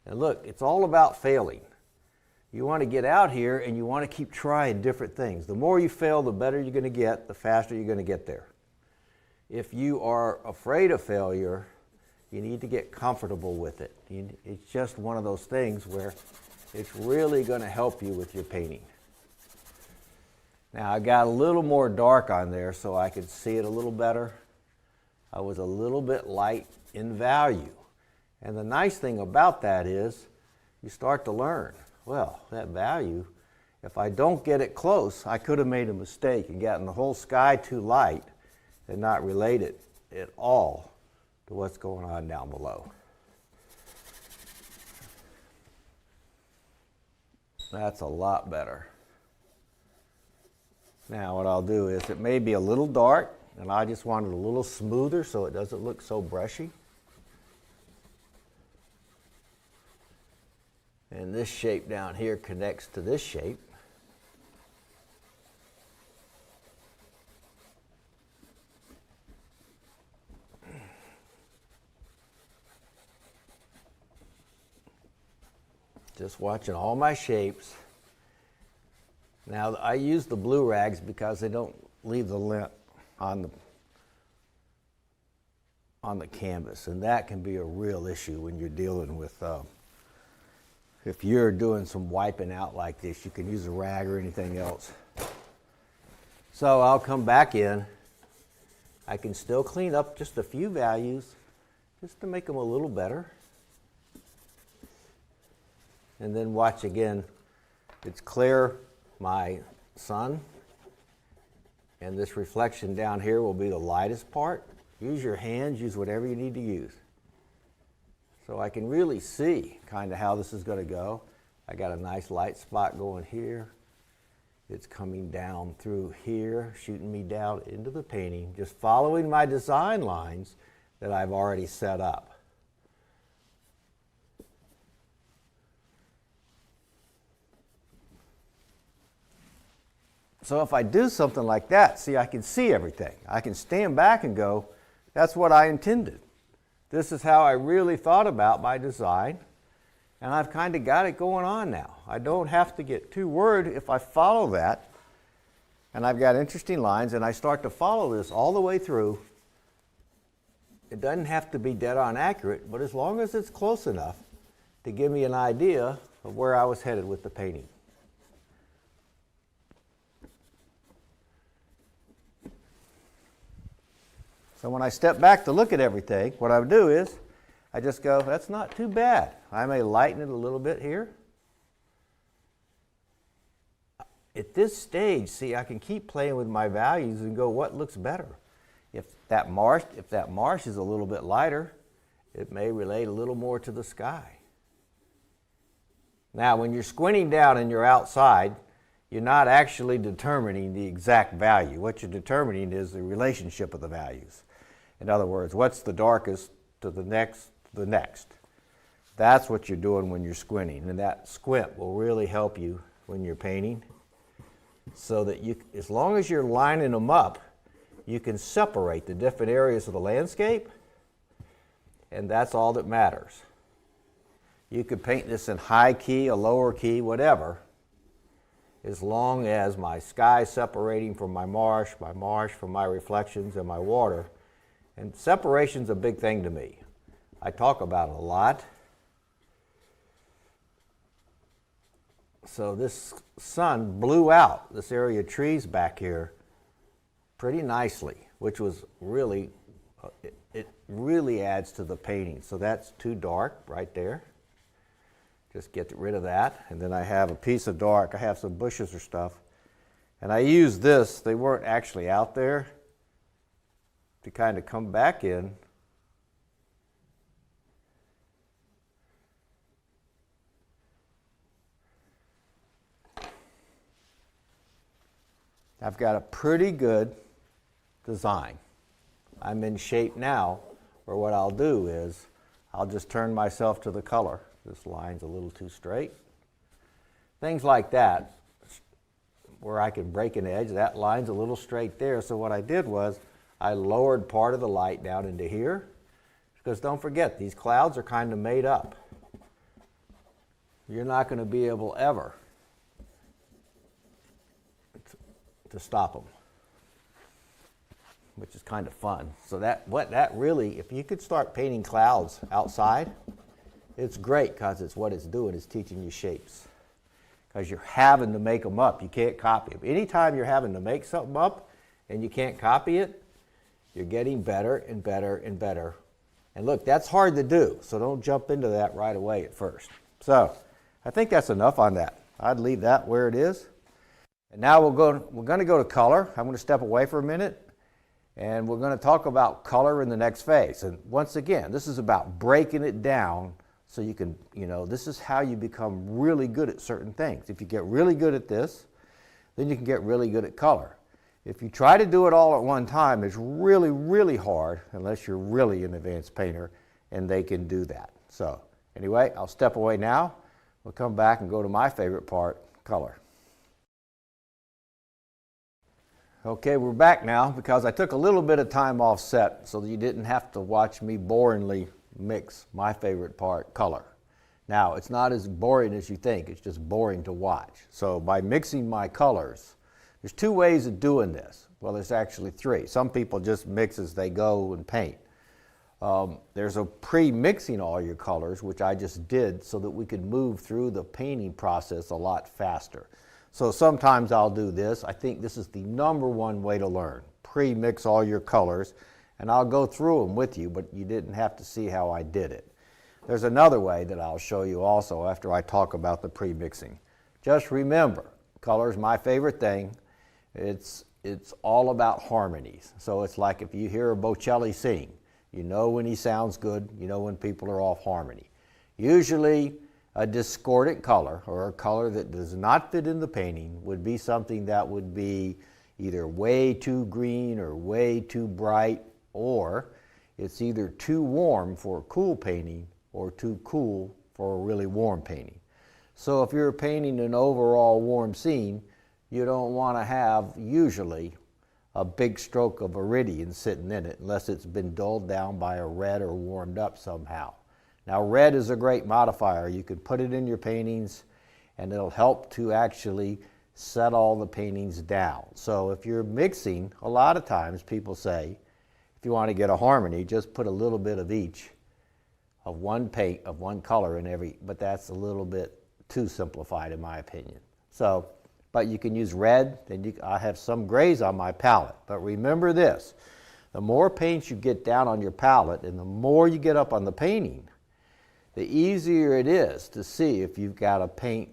And look, it's all about failing. You want to get out here and you want to keep trying different things. The more you fail, the better you're going to get, the faster you're going to get there. If you are afraid of failure, you need to get comfortable with it. It's just one of those things where it's really going to help you with your painting. Now I got a little more dark on there so I could see it a little better. I was a little bit light in value. And the nice thing about that is you start to learn, well, that value, if I don't get it close, I could have made a mistake and gotten the whole sky too light and not relate it at all to what's going on down below. That's a lot better. Now what I'll do is, it may be a little dark and I just want it a little smoother so it doesn't look so brushy. And this shape down here connects to this shape. Just watching all my shapes. Now I use the blue rags because they don't leave the lint on the canvas, and that can be a real issue when you're dealing with if you're doing some wiping out like this. You can use a rag or anything else. So I'll come back in. I can still clean up just a few values just to make them a little better. And then watch again. It's clear, my sun, and this reflection down here will be the lightest part. Use your hands, use whatever you need to use. So I can really see kind of how this is going to go. I got a nice light spot going here. It's coming down through here, shooting me down into the painting, just following my design lines that I've already set up. So if I do something like that, see, I can see everything. I can stand back and go, that's what I intended. This is how I really thought about my design. And I've kind of got it going on now. I don't have to get too worried if I follow that. And I've got interesting lines, and I start to follow this all the way through. It doesn't have to be dead on accurate, but as long as it's close enough to give me an idea of where I was headed with the painting. So when I step back to look at everything, what I would do is I just go, that's not too bad. I may lighten it a little bit here. At this stage, see, I can keep playing with my values and go, what looks better? If that marsh is a little bit lighter, it may relate a little more to the sky. Now, when you're squinting down and you're outside, you're not actually determining the exact value. What you're determining is the relationship of the values. In other words, what's the darkest to the next, to the next. That's what you're doing when you're squinting, and that squint will really help you when you're painting, so that you, as long as you're lining them up, you can separate the different areas of the landscape, and that's all that matters. You could paint this in high key, a lower key, whatever, as long as my sky separating from my marsh from my reflections and my water. And separation's a big thing to me. I talk about it a lot. So this sun blew out this area of trees back here pretty nicely, which was really, it really adds to the painting. So that's too dark right there. Just get rid of that. And then I have a piece of dark. I have some bushes or stuff. And I use this, they weren't actually out there, to kind of come back in. I've got a pretty good design. I'm in shape now, where what I'll do is I'll just turn myself to the color. This line's a little too straight. Things like that, where I can break an edge. That line's a little straight there. So what I did was I lowered part of the light down into here, because don't forget, these clouds are kind of made up. You're not going to be able ever to stop them, which is kind of fun. So that really, if you could start painting clouds outside, it's great, because it's what it's doing is teaching you shapes. Because you're having to make them up. You can't copy them. Anytime you're having to make something up and you can't copy it, you're getting better and better and better. And look, that's hard to do, so don't jump into that right away at first. So I think that's enough on that. I'd leave that where it is. And now we're going to go to color. I'm going to step away for a minute, and we're going to talk about color in the next phase. And once again, this is about breaking it down so you can, this is how you become really good at certain things. If you get really good at this, then you can get really good at color. If you try to do it all at one time, it's really, really hard, unless you're really an advanced painter, and they can do that. So anyway, I'll step away now. We'll come back and go to my favorite part, color. Okay, we're back now, because I took a little bit of time off set so that you didn't have to watch me boringly mix my favorite part, color. Now, it's not as boring as you think. It's just boring to watch. So by mixing my colors, there's two ways of doing this. Well, there's actually three. Some people just mix as they go and paint. There's a pre-mixing all your colors, which I just did so that we could move through the painting process a lot faster. So sometimes I'll do this. I think this is the #1 way to learn. Pre-mix all your colors, and I'll go through them with you, but you didn't have to see how I did it. There's another way that I'll show you also after I talk about the pre-mixing. Just remember, color is my favorite thing. It's all about harmonies. So it's like if you hear a Bocelli sing, you know when he sounds good, you know when people are off harmony. Usually a discordant color, or a color that does not fit in the painting, would be something that would be either way too green or way too bright, or it's either too warm for a cool painting or too cool for a really warm painting. So if you're painting an overall warm scene, you don't want to have usually a big stroke of iridium sitting in it unless it's been dulled down by a red or warmed up somehow. Now red is a great modifier. You can put it in your paintings and it'll help to actually set all the paintings down. So if you're mixing, a lot of times people say, if you want to get a harmony, just put a little bit of each, of one paint, of one color in every, but that's a little bit too simplified in my opinion. So, but you can use red, then I have some grays on my palette. But remember this, the more paints you get down on your palette and the more you get up on the painting, the easier it is to see if you've got a paint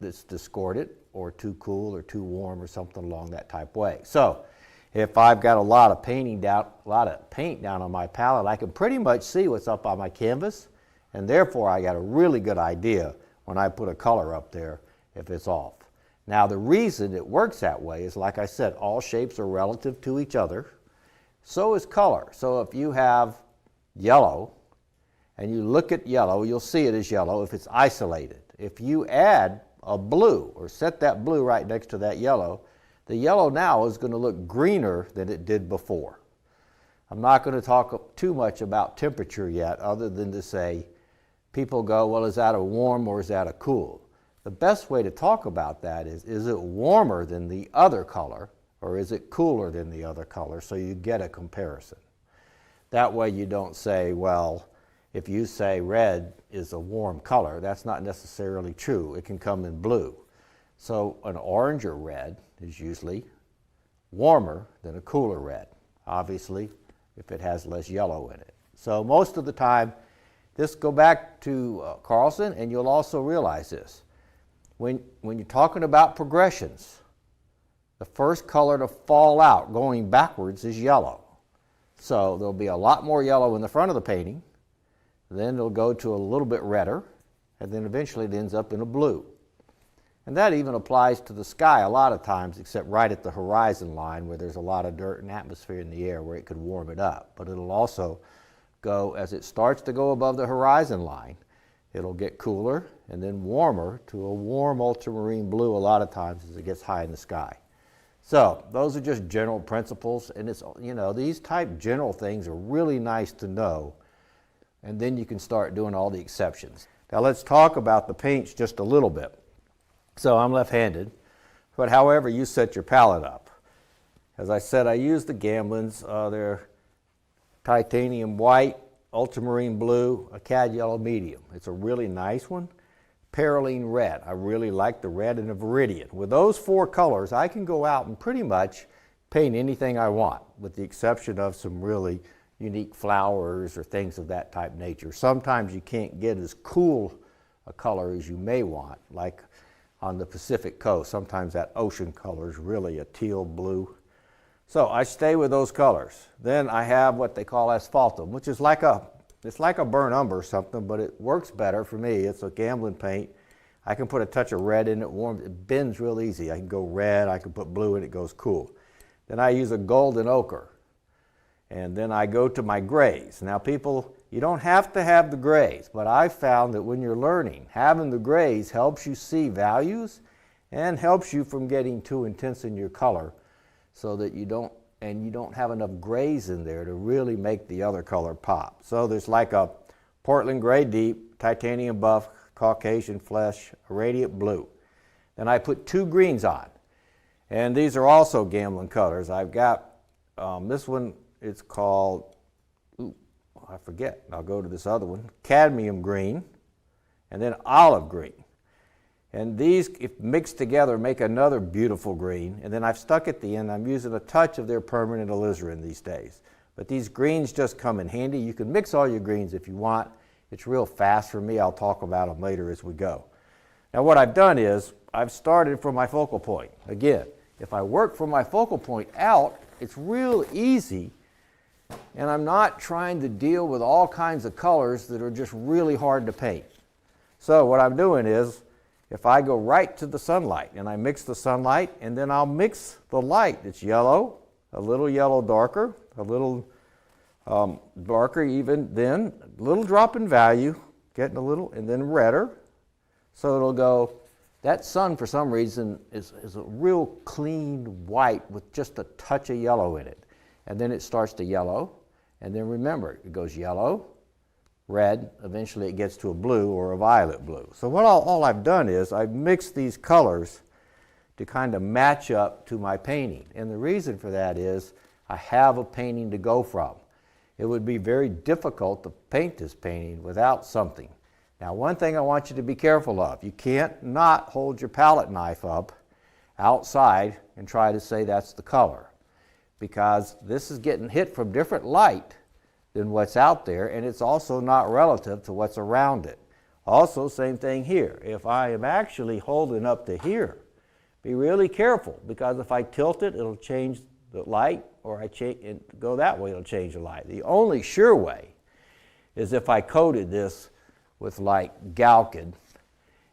that's discordant or too cool or too warm or something along that type way. So if I've got a lot of paint down on my palette, I can pretty much see what's up on my canvas, and therefore I got a really good idea when I put a color up there if it's off. Now the reason it works that way is, like I said, all shapes are relative to each other. So is color. So if you have yellow and you look at yellow, you'll see it as yellow if it's isolated. If you add a blue or set that blue right next to that yellow, the yellow now is going to look greener than it did before. I'm not going to talk too much about temperature yet, other than to say, people go, well, is that a warm or is that a cool? The best way to talk about that is it warmer than the other color or is it cooler than the other color, so you get a comparison. That way you don't say, well, if you say red is a warm color, that's not necessarily true. It can come in blue. So an orange or red is usually warmer than a cooler red, obviously, if it has less yellow in it. So most of the time, just go back to Carlson, and you'll also realize this. When you're talking about progressions, the first color to fall out going backwards is yellow. So there'll be a lot more yellow in the front of the painting, then it'll go to a little bit redder, and then eventually it ends up in a blue. And that even applies to the sky a lot of times, except right at the horizon line where there's a lot of dirt and atmosphere in the air where it could warm it up. But it'll also go, as it starts to go above the horizon line, it'll get cooler and then warmer to a warm ultramarine blue a lot of times as it gets high in the sky. So those are just general principles, and it's, you know, these type general things are really nice to know, and then you can start doing all the exceptions. Now let's talk about the paints just a little bit. So I'm left-handed, but however you set your palette up. As I said, I use the Gamblins. They're titanium white, ultramarine blue, a cad yellow medium. It's a really nice one. Perylene red. I really like the red and the Viridian. With those four colors, I can go out and pretty much paint anything I want, with the exception of some really unique flowers or things of that type nature. Sometimes you can't get as cool a color as you may want, like on the Pacific coast. Sometimes that ocean color is really a teal blue. So I stay with those colors. Then I have what they call asphaltum, which is it's like a burnt umber or something, but it works better for me. It's a Gamblin paint. I can put a touch of red in it, warms, it bends real easy. I can go red, I can put blue in it, goes cool. Then I use a golden ochre. And then I go to my grays. Now people, you don't have to have the grays, but I found that when you're learning, having the grays helps you see values and helps you from getting too intense in your color, so that you don't have enough grays in there to really make the other color pop. So there's like a Portland gray deep, titanium buff, Caucasian flesh, a radiant blue. Then I put two greens on. And these are also Gamblin colors. I've got this one, it's called, I forget, I'll go to this other one, cadmium green, and then olive green. And these, if mixed together, make another beautiful green. And then I've stuck at the end, I'm using a touch of their permanent alizarin these days. But these greens just come in handy. You can mix all your greens if you want. It's real fast for me. I'll talk about them later as we go. Now what I've done is, I've started from my focal point. Again, if I work from my focal point out, it's real easy, and I'm not trying to deal with all kinds of colors that are just really hard to paint. So what I'm doing is, if I go right to the sunlight and I mix the sunlight, and then I'll mix the light that's yellow, a little yellow darker, a little darker even, then a little drop in value, getting a little, and then redder. So it'll go, that sun for some reason is a real clean white with just a touch of yellow in it. And then it starts to yellow, and then remember, it goes yellow, red, eventually it gets to a blue or a violet blue. So what all I've done is I've mixed these colors to kind of match up to my painting. And the reason for that is I have a painting to go from. It would be very difficult to paint this painting without something. Now, one thing I want you to be careful of, you can't not hold your palette knife up outside and try to say that's the color, because this is getting hit from different light than what's out there, and it's also not relative to what's around it. Also, same thing here. If I am actually holding up to here, be really careful, because if I tilt it, it'll change the light, or I go that way, it'll change the light. The only sure way is if I coated this with like Galkin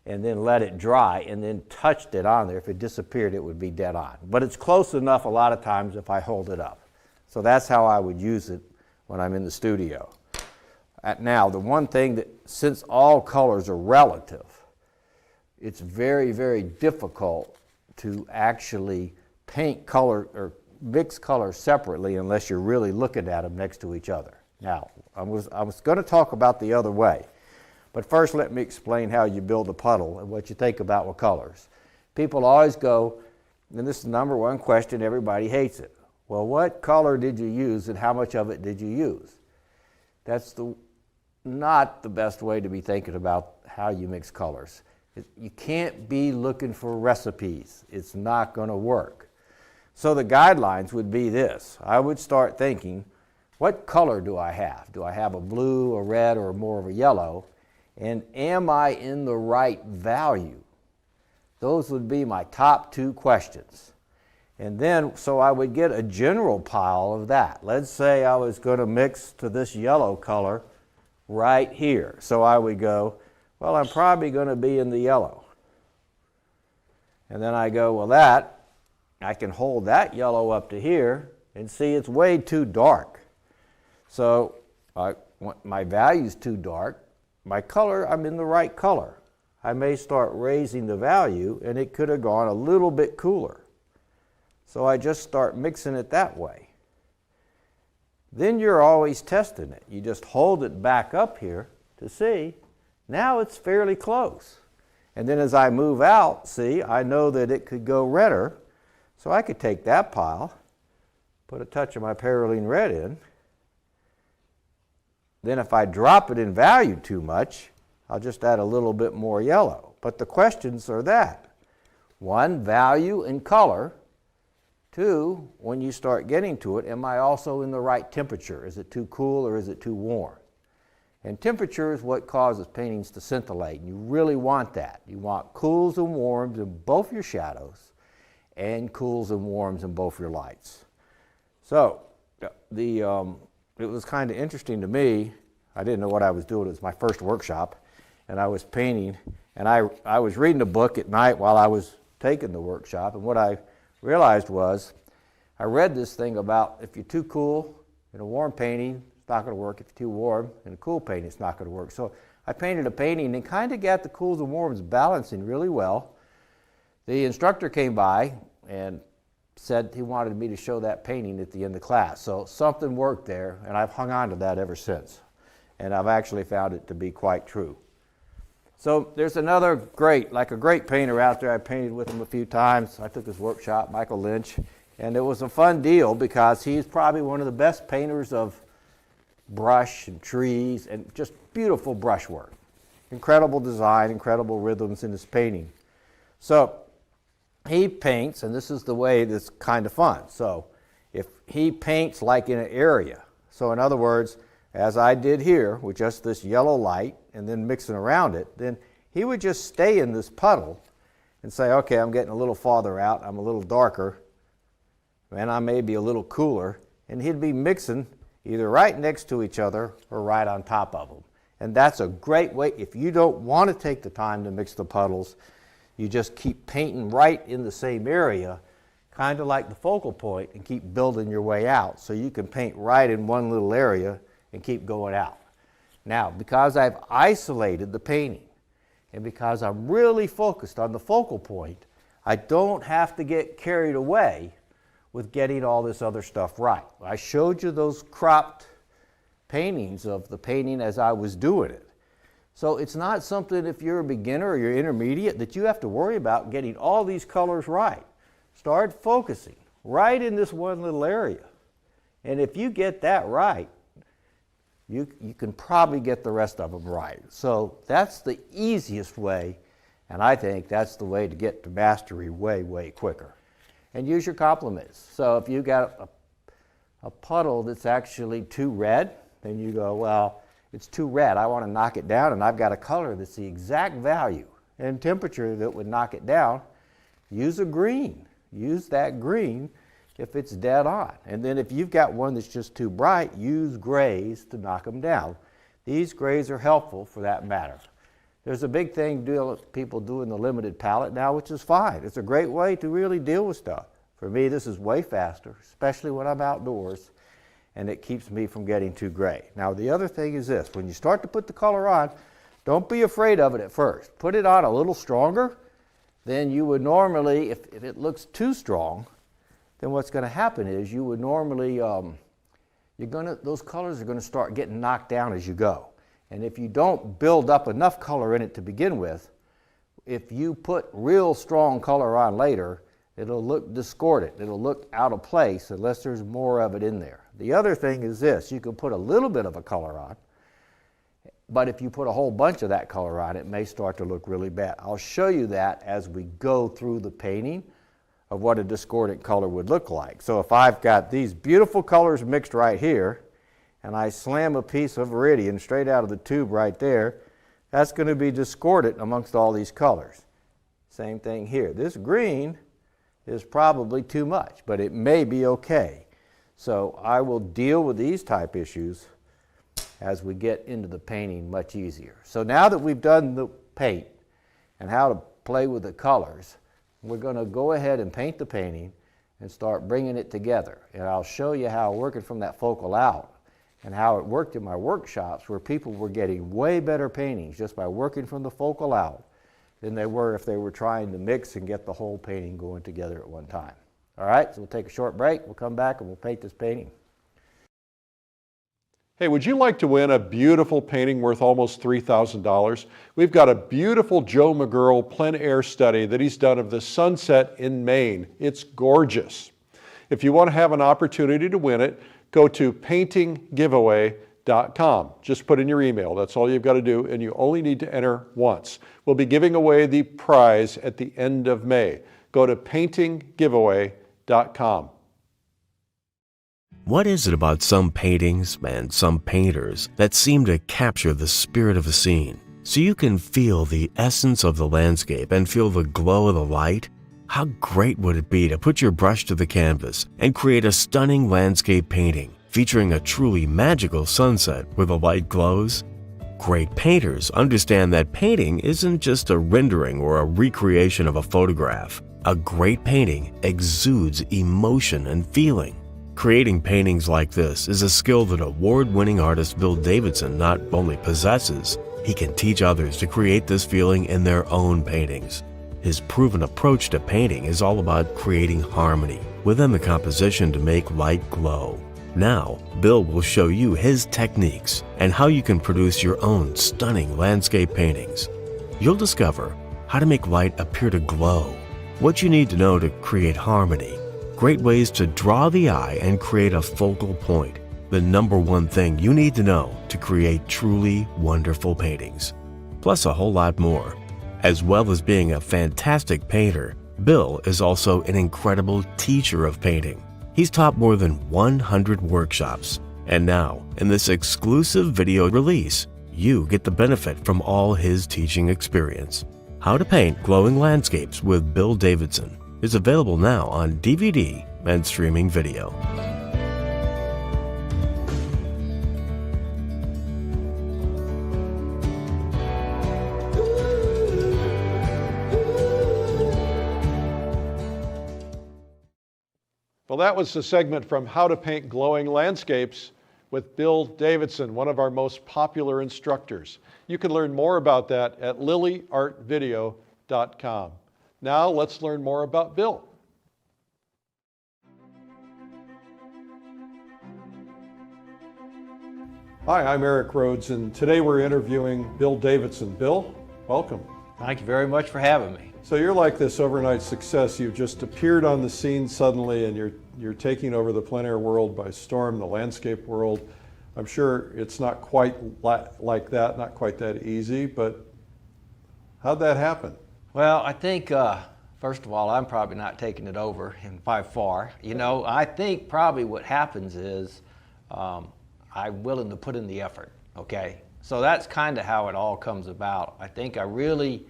and then let it dry and then touched it on there. If it disappeared, it would be dead on. But it's close enough a lot of times if I hold it up. So that's how I would use it when I'm in the studio. Now, the one thing that, since all colors are relative, it's very, very difficult to actually paint color or mix colors separately unless you're really looking at them next to each other. Now, I was going to talk about the other way, but first let me explain how you build a puddle and what you think about with colors. People always go, and this is the number one question, everybody hates it. Well, what color did you use and how much of it did you use? That's not the best way to be thinking about how you mix colors. You can't be looking for recipes. It's not going to work. So the guidelines would be this. I would start thinking, what color do I have? Do I have a blue, a red, or more of a yellow? And am I in the right value? Those would be my top two questions. And then, so I would get a general pile of that. Let's say I was going to mix to this yellow color right here. So I would go, well, I'm probably going to be in the yellow. And then I go, well, I can hold that yellow up to here and see it's way too dark. So my value's too dark. My color, I'm in the right color. I may start raising the value and it could have gone a little bit cooler. So I just start mixing it that way. Then you're always testing it. You just hold it back up here to see. Now it's fairly close. And then as I move out, see, I know that it could go redder. So I could take that pile, put a touch of my Perylene red in. Then if I drop it in value too much, I'll just add a little bit more yellow. But the questions are that. One, value and color. Two, when you start getting to it, am I also in the right temperature? Is it too cool or is it too warm? And temperature is what causes paintings to scintillate. And you really want that. You want cools and warms in both your shadows and cools and warms in both your lights. So it was kind of interesting to me. I didn't know what I was doing. It was my first workshop, and I was painting, and I was reading a book at night while I was taking the workshop, and what I realized was I read this thing about if you're too cool in a warm painting, it's not going to work. If you're too warm in a cool painting, it's not going to work. So I painted a painting and kind of got the cools and warms balancing really well. The instructor came by and said he wanted me to show that painting at the end of class. So something worked there, and I've hung on to that ever since. And I've actually found it to be quite true. So there's another great painter out there. I painted with him a few times. I took his workshop, Michael Lynch, and it was a fun deal because he's probably one of the best painters of brush and trees and just beautiful brushwork. Incredible design, incredible rhythms in his painting. So he paints, and this is the way that's kind of fun. So if he paints like in an area, so in other words, as I did here with just this yellow light and then mixing around it, then he would just stay in this puddle and say, okay, I'm getting a little farther out, I'm a little darker, and I may be a little cooler, and he'd be mixing either right next to each other or right on top of them. And that's a great way. If you don't want to take the time to mix the puddles, you just keep painting right in the same area, kind of like the focal point, and keep building your way out. So you can paint right in one little area and keep going out. Now, because I've isolated the painting, and because I'm really focused on the focal point, I don't have to get carried away with getting all this other stuff right. I showed you those cropped paintings of the painting as I was doing it. So it's not something, if you're a beginner or you're intermediate, that you have to worry about getting all these colors right. Start focusing right in this one little area. And if you get that right, you can probably get the rest of them right. So that's the easiest way, and I think that's the way to get to mastery way, way quicker. And use your complements. So if you got a puddle that's actually too red, then you go, well, it's too red, I want to knock it down, and I've got a color that's the exact value and temperature that would knock it down. Use a green. Use that green if it's dead on. And then if you've got one that's just too bright, use grays to knock them down. These grays are helpful for that matter. There's a big thing people do in the limited palette now, which is fine. It's a great way to really deal with stuff. For me, this is way faster, especially when I'm outdoors, and it keeps me from getting too gray. Now, the other thing is this. When you start to put the color on, don't be afraid of it at first. Put it on a little stronger than you would normally. If it looks too strong, then what's going to happen is you would normally, those colors are going to start getting knocked down as you go. And if you don't build up enough color in it to begin with, if you put real strong color on later, it'll look discordant. It'll look out of place unless there's more of it in there. The other thing is this. You can put a little bit of a color on, but if you put a whole bunch of that color on, it may start to look really bad. I'll show you that as we go through the painting of what a discordant color would look like. So if I've got these beautiful colors mixed right here, and I slam a piece of iridium straight out of the tube right there, that's going to be discordant amongst all these colors. Same thing here. This green is probably too much, but it may be okay. So I will deal with these type issues as we get into the painting much easier. So now that we've done the paint and how to play with the colors, we're going to go ahead and paint the painting and start bringing it together. And I'll show you how working from that focal out and how it worked in my workshops where people were getting way better paintings just by working from the focal out than they were if they were trying to mix and get the whole painting going together at one time. All right, so we'll take a short break. We'll come back and we'll paint this painting. Hey, would you like to win a beautiful painting worth almost $3,000? We've got a beautiful Joe McGurl plein air study that he's done of the sunset in Maine. It's gorgeous. If you want to have an opportunity to win it, go to paintinggiveaway.com. Just put in your email. That's all you've got to do, and you only need to enter once. We'll be giving away the prize at the end of May. Go to paintinggiveaway.com. What is it about some paintings and some painters that seem to capture the spirit of a scene, so you can feel the essence of the landscape and feel the glow of the light? How great would it be to put your brush to the canvas and create a stunning landscape painting featuring a truly magical sunset where the light glows? Great painters understand that painting isn't just a rendering or a recreation of a photograph. A great painting exudes emotion and feeling. Creating paintings like this is a skill that award-winning artist Bill Davidson not only possesses, he can teach others to create this feeling in their own paintings. His proven approach to painting is all about creating harmony within the composition to make light glow. Now, Bill will show you his techniques and how you can produce your own stunning landscape paintings. You'll discover how to make light appear to glow, what you need to know to create harmony, great ways to draw the eye and create a focal point, the number one thing you need to know to create truly wonderful paintings, plus a whole lot more. As well as being a fantastic painter, Bill is also an incredible teacher of painting. He's taught more than 100 workshops, and now, in this exclusive video release, you get the benefit from all his teaching experience. How to Paint Glowing Landscapes with Bill Davidson is available now on DVD and streaming video. Well, that was the segment from How to Paint Glowing Landscapes with Bill Davidson, one of our most popular instructors. You can learn more about that at lilyartvideo.com. Now let's learn more about Bill. Hi, I'm Eric Rhodes, and today we're interviewing Bill Davidson. Bill, welcome. Thank you very much for having me. So you're like this overnight success. You've just appeared on the scene suddenly, and you're taking over the plein air world by storm, the landscape world. I'm sure it's not quite like that, not quite that easy, but how'd that happen? Well, I think, first of all, I'm probably not taking it over by far. You know, I think probably what happens is I'm willing to put in the effort, okay? So that's kind of how it all comes about. I think I really,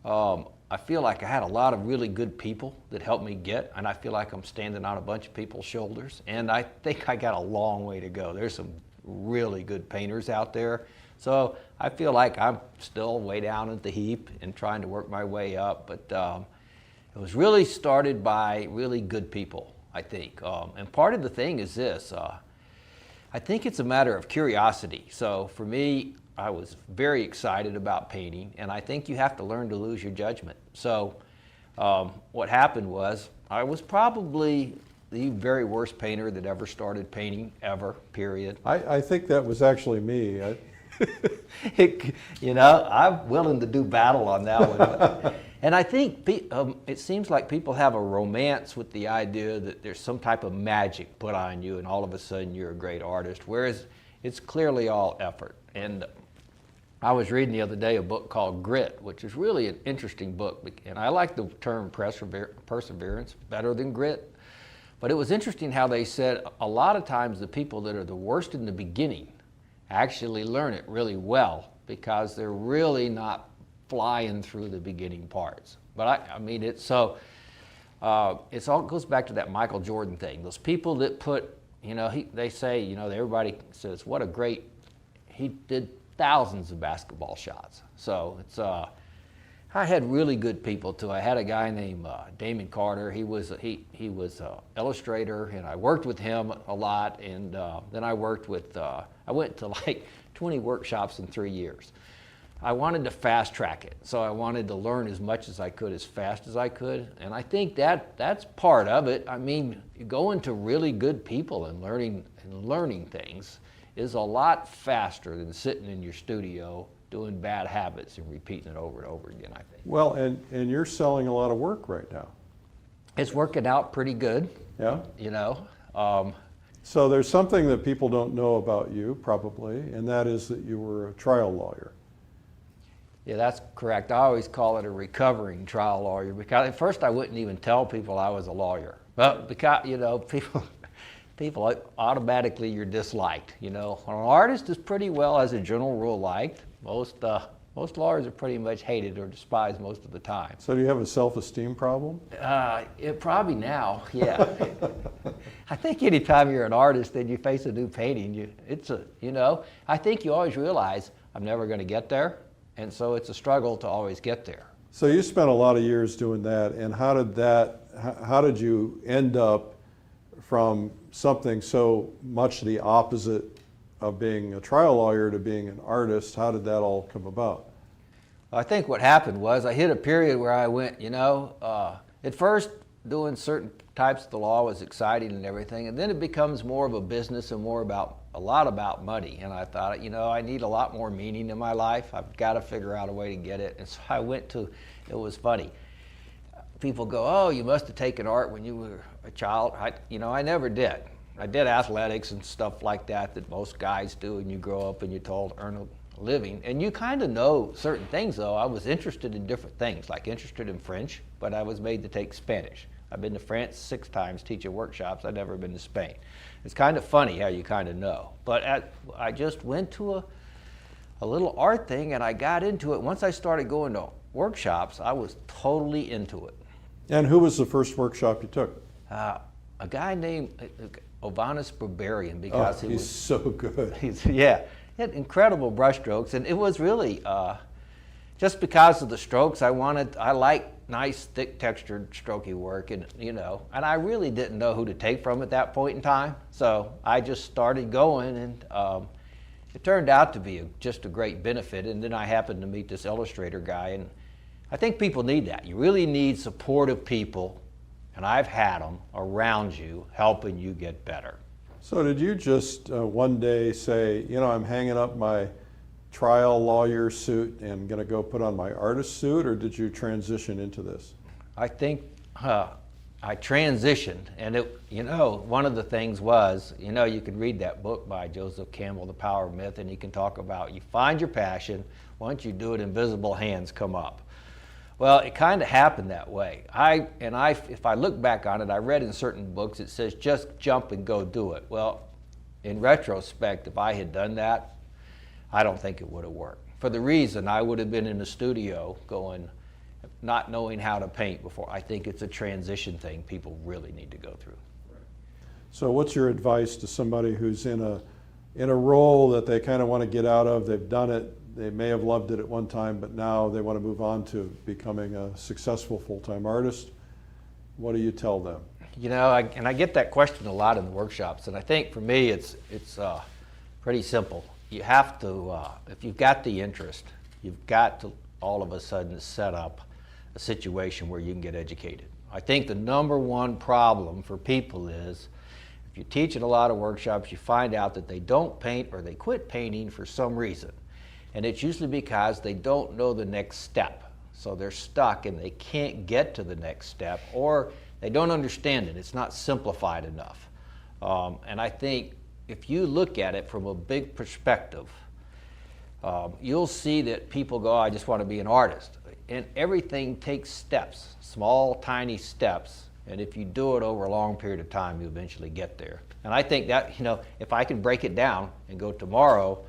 I feel like I had a lot of really good people that helped me get, and I feel like I'm standing on a bunch of people's shoulders, and I think I got a long way to go. There's some really good painters out there. So I feel like I'm still way down at the heap and trying to work my way up, but it was really started by really good people, I think. And part of the thing is this, I think it's a matter of curiosity. So for me, I was very excited about painting, and I think you have to learn to lose your judgment. So what happened was I was probably the very worst painter that ever started painting, ever, period. I think that was actually me. You know, I'm willing to do battle on that one. And I think it seems like people have a romance with the idea that there's some type of magic put on you and all of a sudden you're a great artist, whereas it's clearly all effort. And I was reading the other day a book called Grit, which is really an interesting book, and I like the term perseverance better than grit. But it was interesting how they said a lot of times the people that are the worst in the beginning actually learn it really well because they're really not flying through the beginning parts. But I mean, it's so, it all goes back to that Michael Jordan thing. Those people that put, you know, they say, you know, everybody says, what a great, he did thousands of basketball shots. So it's, I had really good people too. I had a guy named Damon Carter. He was an illustrator, and I worked with him a lot. And then I worked with, I went to like 20 workshops in 3 years. I wanted to fast track it, so I wanted to learn as much as I could, as fast as I could, and I think that's part of it. I mean, going to really good people and learning things is a lot faster than sitting in your studio doing bad habits and repeating it over and over again, I think. Well, and you're selling a lot of work right now. It's working out pretty good. Yeah? You know. So there's something that people don't know about you, probably, and that is that you were a trial lawyer. Yeah, that's correct. I always call it a recovering trial lawyer because at first I wouldn't even tell people I was a lawyer. But because, you know, people automatically you're disliked. You know, an artist is pretty well, as a general rule, liked. Most lawyers are pretty much hated or despised most of the time. So do you have a self-esteem problem? Probably now, yeah. I think anytime you're an artist and you face a new painting, you know, I think you always realize I'm never going to get there. And so it's a struggle to always get there. So you spent a lot of years doing that, and how did you end up from something so much the opposite of being a trial lawyer to being an artist? How did that all come about? I think what happened was I hit a period where I went, you know, at first doing certain types of the law was exciting and everything, and then it becomes more of a business and a lot about money. And I thought, you know, I need a lot more meaning in my life. I've got to figure out a way to get it. And so I went to, it was funny. People go, oh, you must have taken art when you were a child. You know, I never did. I did athletics and stuff like that most guys do, and you grow up and you're told earn a living. And you kind of know certain things, though. I was interested in different things, like interested in French, but I was made to take Spanish. I've been to France 6 times teaching workshops. I've never been to Spain. It's kind of funny how you kind of know. But I just went to a little art thing, and I got into it. Once I started going to workshops, I was totally into it. And who was the first workshop you took? A guy named Ovanis Barbarian, because he's so good. Yeah, he had incredible brush strokes, and it was really just because of the strokes. I like nice, thick, textured, strokey work, and you know, and I really didn't know who to take from at that point in time. So I just started going, and it turned out to be just a great benefit. And then I happened to meet this illustrator guy, and I think people need that. You really need supportive people, and I've had them around you helping you get better. So did you just one day say, you know, I'm hanging up my trial lawyer suit and going to go put on my artist suit, or did you transition into this? I think I transitioned, and one of the things was, you could read that book by Joseph Campbell, The Power of Myth, and he can talk about you find your passion. Once you do it, invisible hands come up. Well, it kind of happened that way. If I look back on it, I read in certain books it says just jump and go do it. Well, in retrospect, if I had done that, I don't think it would have worked. For the reason I would have been in the studio not knowing how to paint before. I think it's a transition thing people really need to go through. So what's your advice to somebody who's in a role that they kind of want to get out of? They've done it. They may have loved it at one time, but now they want to move on to becoming a successful full-time artist. What do you tell them? I get that question a lot in the workshops, and I think for me it's pretty simple. You have to, if you've got the interest, you've got to all of a sudden set up a situation where you can get educated. I think the number one problem for people is if you teach at a lot of workshops, you find out that they don't paint or they quit painting for some reason. And it's usually because they don't know the next step. So they're stuck and they can't get to the next step, or they don't understand it. It's not simplified enough. And I think if you look at it from a big perspective, you'll see that people go, I just want to be an artist. And everything takes steps, small, tiny steps. And if you do it over a long period of time, you eventually get there. And I think that, if I can break it down and go tomorrow,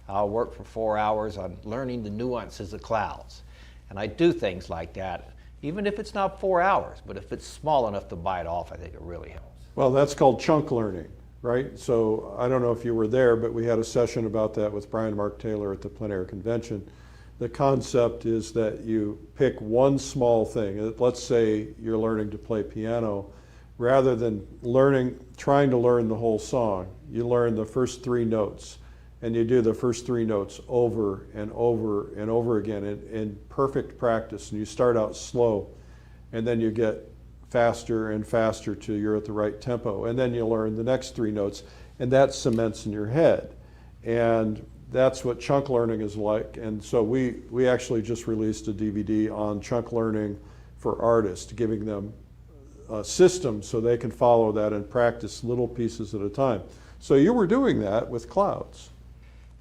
I'll work for 4 hours on learning the nuances of clouds. And I do things like that, even if it's not 4 hours, but if it's small enough to bite off, I think it really helps. Well, that's called chunk learning, right? So I don't know if you were there, but we had a session about that with Brian and Mark Taylor at the Plein Air Convention. The concept is that you pick one small thing. Let's say you're learning to play piano. Rather than trying to learn the whole song, you learn the first 3 notes. And you do the first 3 notes over and over and over again in perfect practice. And you start out slow, and then you get faster and faster till you're at the right tempo. And then you learn the next 3 notes, and that cements in your head. And that's what chunk learning is like. And so we actually just released a DVD on chunk learning for artists, giving them a system so they can follow that and practice little pieces at a time. So you were doing that with clouds.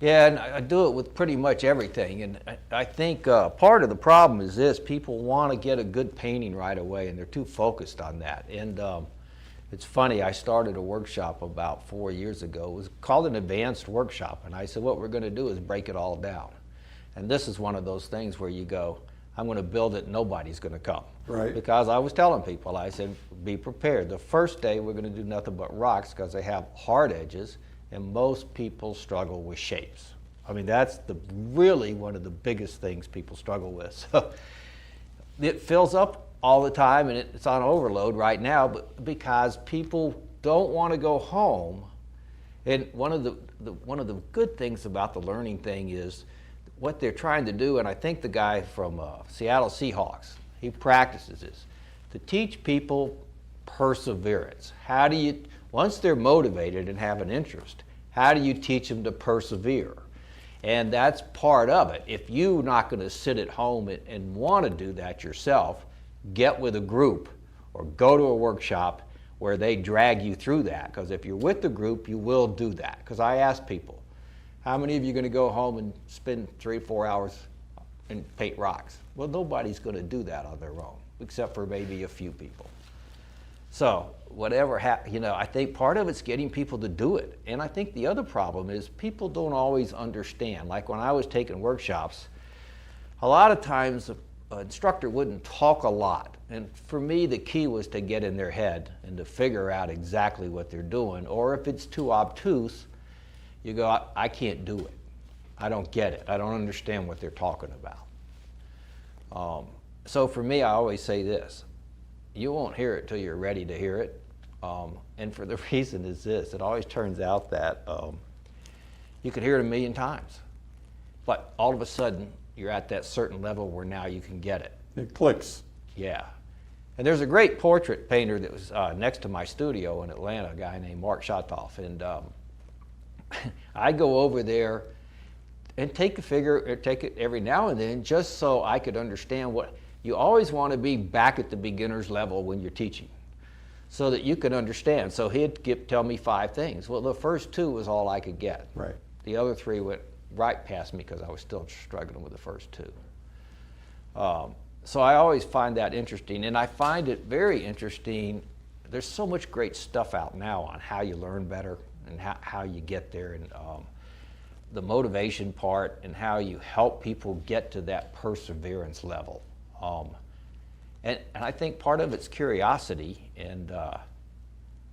Yeah, and I do it with pretty much everything. And I think part of the problem is this: people want to get a good painting right away, and they're too focused on that. And it's funny, I started a workshop about 4 years ago. It was called an advanced workshop, and I said what we're going to do is break it all down. And this is one of those things where you go, I'm going to build it, nobody's going to come. Right. Because I was telling people, I said, be prepared. The first day we're going to do nothing but rocks because they have hard edges, and most people struggle with shapes. I mean, that's really one of the biggest things people struggle with. So it fills up all the time, and it's on overload right now, but because people don't want to go home. And one of the good things about the learning thing is what they're trying to do, and I think the guy from Seattle Seahawks, he practices this, to teach people perseverance. How do you, once they're motivated and have an interest, how do you teach them to persevere? And that's part of it. If you're not going to sit at home and want to do that yourself, get with a group or go to a workshop where they drag you through that. Because if you're with the group, you will do that. Because I ask people, how many of you are going to go home and spend 3 or 4 hours and paint rocks? Well, nobody's going to do that on their own, except for maybe a few people. So whatever, I think part of it's getting people to do it. And I think the other problem is people don't always understand. Like when I was taking workshops, a lot of times an instructor wouldn't talk a lot. And for me, the key was to get in their head and to figure out exactly what they're doing. Or if it's too obtuse, you go, I can't do it. I don't get it. I don't understand what they're talking about. So for me, I always say this. You won't hear it till you're ready to hear it. And for the reason is this, it always turns out that you could hear it 1,000,000 times. But all of a sudden, you're at that certain level where now you can get it. It clicks. Yeah. And there's a great portrait painter that was next to my studio in Atlanta, a guy named Mark Shatoff. And I go over there and take a figure, or take it every now and then, just so I could understand what, you always want to be back at the beginner's level when you're teaching, so that you can understand. So he'd tell me 5 things. Well, the first 2 was all I could get. Right. The other 3 went right past me because I was still struggling with the first 2. So I always find that interesting, and I find it very interesting. There's so much great stuff out now on how you learn better and how you get there, and the motivation part, and how you help people get to that perseverance level. And I think part of it's curiosity, and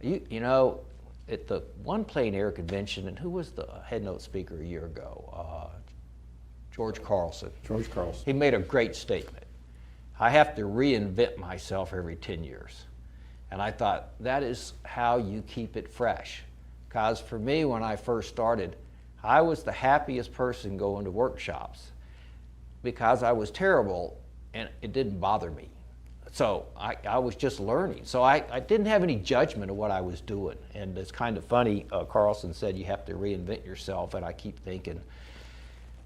you know, at the one plein air convention, and who was the head note speaker a year ago? George Carlson. George Carlson. He made a great statement. I have to reinvent myself every 10 years. And I thought, that is how you keep it fresh. Because for me, when I first started, I was the happiest person going to workshops because I was terrible and it didn't bother me. So I was just learning. So I didn't have any judgment of what I was doing. And it's kind of funny, Carlson said you have to reinvent yourself, and I keep thinking,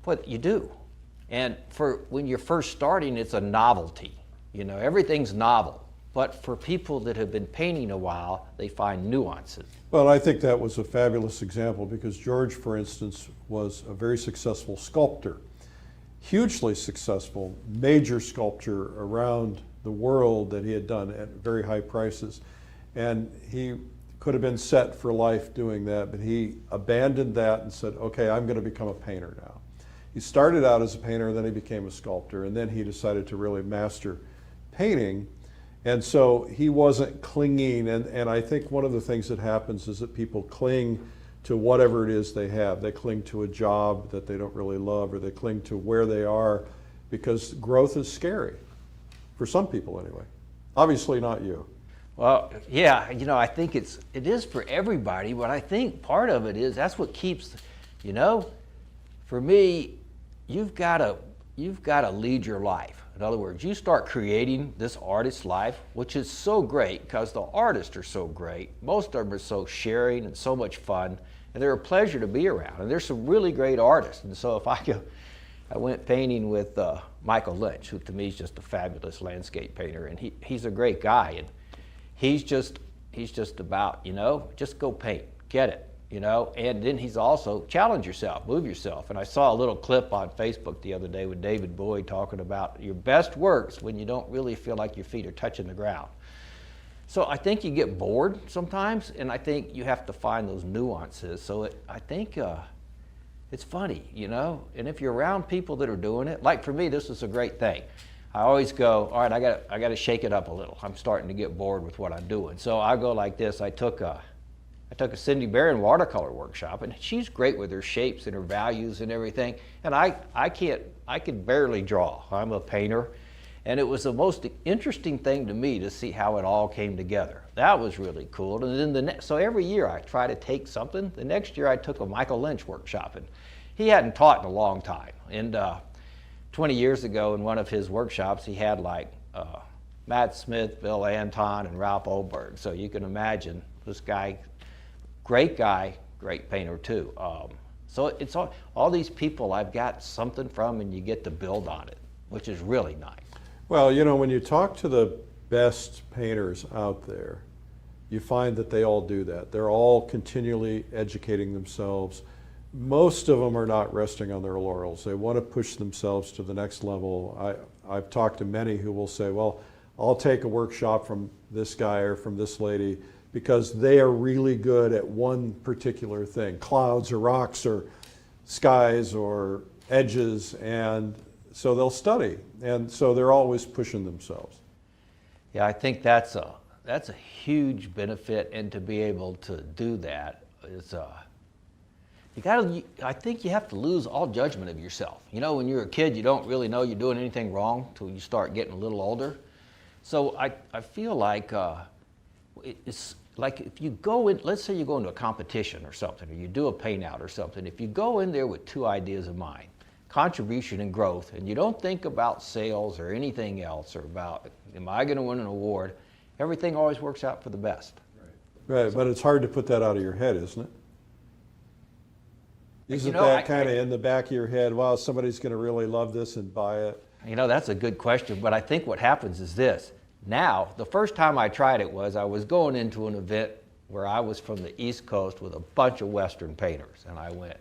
but you do. And for when you're first starting, it's a novelty. You know, everything's novel. But for people that have been painting a while, they find nuances. Well, I think that was a fabulous example, because George, for instance, was a very successful sculptor. Hugely successful, major sculpture around the world that he had done at very high prices. And he could have been set for life doing that, but he abandoned that and said, okay, I'm going to become a painter now. He started out as a painter, then he became a sculptor, and then he decided to really master painting. And so he wasn't clinging, and I think one of the things that happens is that people cling to whatever it is they have. They cling to a job that they don't really love, or they cling to where they are, because growth is scary, for some people anyway. Obviously not you. Well, yeah, you know, I think it is for everybody, but I think part of it is that's what keeps, you know, for me, you've got to lead your life. In other words, you start creating this artist's life, which is so great because the artists are so great. Most of them are so sharing and so much fun, and they're a pleasure to be around. And there's some really great artists. And so if I went painting with Michael Lynch, who to me is just a fabulous landscape painter, and he's a great guy, and he's just about, you know, just go paint, get it. You know, and then he's also challenge yourself, move yourself. And I saw a little clip on Facebook the other day with David Bowie talking about your best works when you don't really feel like your feet are touching the ground. So I think you get bored sometimes, and I think you have to find those nuances. So I think it's funny, you know, and if you're around people that are doing it, like for me, this is a great thing. I always go, all right, I got to shake it up a little. I'm starting to get bored with what I'm doing. So I go like this. I took a Cindy Barron watercolor workshop, and she's great with her shapes and her values and everything. And I can barely draw. I'm a painter. And it was the most interesting thing to me to see how it all came together. That was really cool. And then so every year I try to take something. The next year I took a Michael Lynch workshop, and he hadn't taught in a long time. And 20 years ago in one of his workshops, he had like Matt Smith, Bill Anton, and Ralph Oberg. So you can imagine this guy, great guy, great painter too. So it's all these people I've got something from, and you get to build on it, which is really nice. Well, you know, when you talk to the best painters out there, you find that they all do that. They're all continually educating themselves. Most of them are not resting on their laurels. They want to push themselves to the next level. I've talked to many who will say, well, I'll take a workshop from this guy or from this lady because they are really good at one particular thing, clouds or rocks or skies or edges, and so they'll study. And so they're always pushing themselves. Yeah, I think that's a huge benefit, and to be able to do that is I think you have to lose all judgment of yourself. You know, when you're a kid, you don't really know you're doing anything wrong until you start getting a little older. So I feel like it's like if you go in, let's say you go into a competition or something, or you do a paint out or something, if you go in there with 2 ideas in mind, contribution and growth, and you don't think about sales or anything else, or about, am I going to win an award, everything always works out for the best. Right, but it's hard to put that out of your head, isn't it? Isn't that kind of in the back of your head, wow, somebody's going to really love this and buy it? You know, that's a good question, but I think what happens is this. Now, the first time I tried it was I was going into an event where I was from the East Coast with a bunch of Western painters, and I went,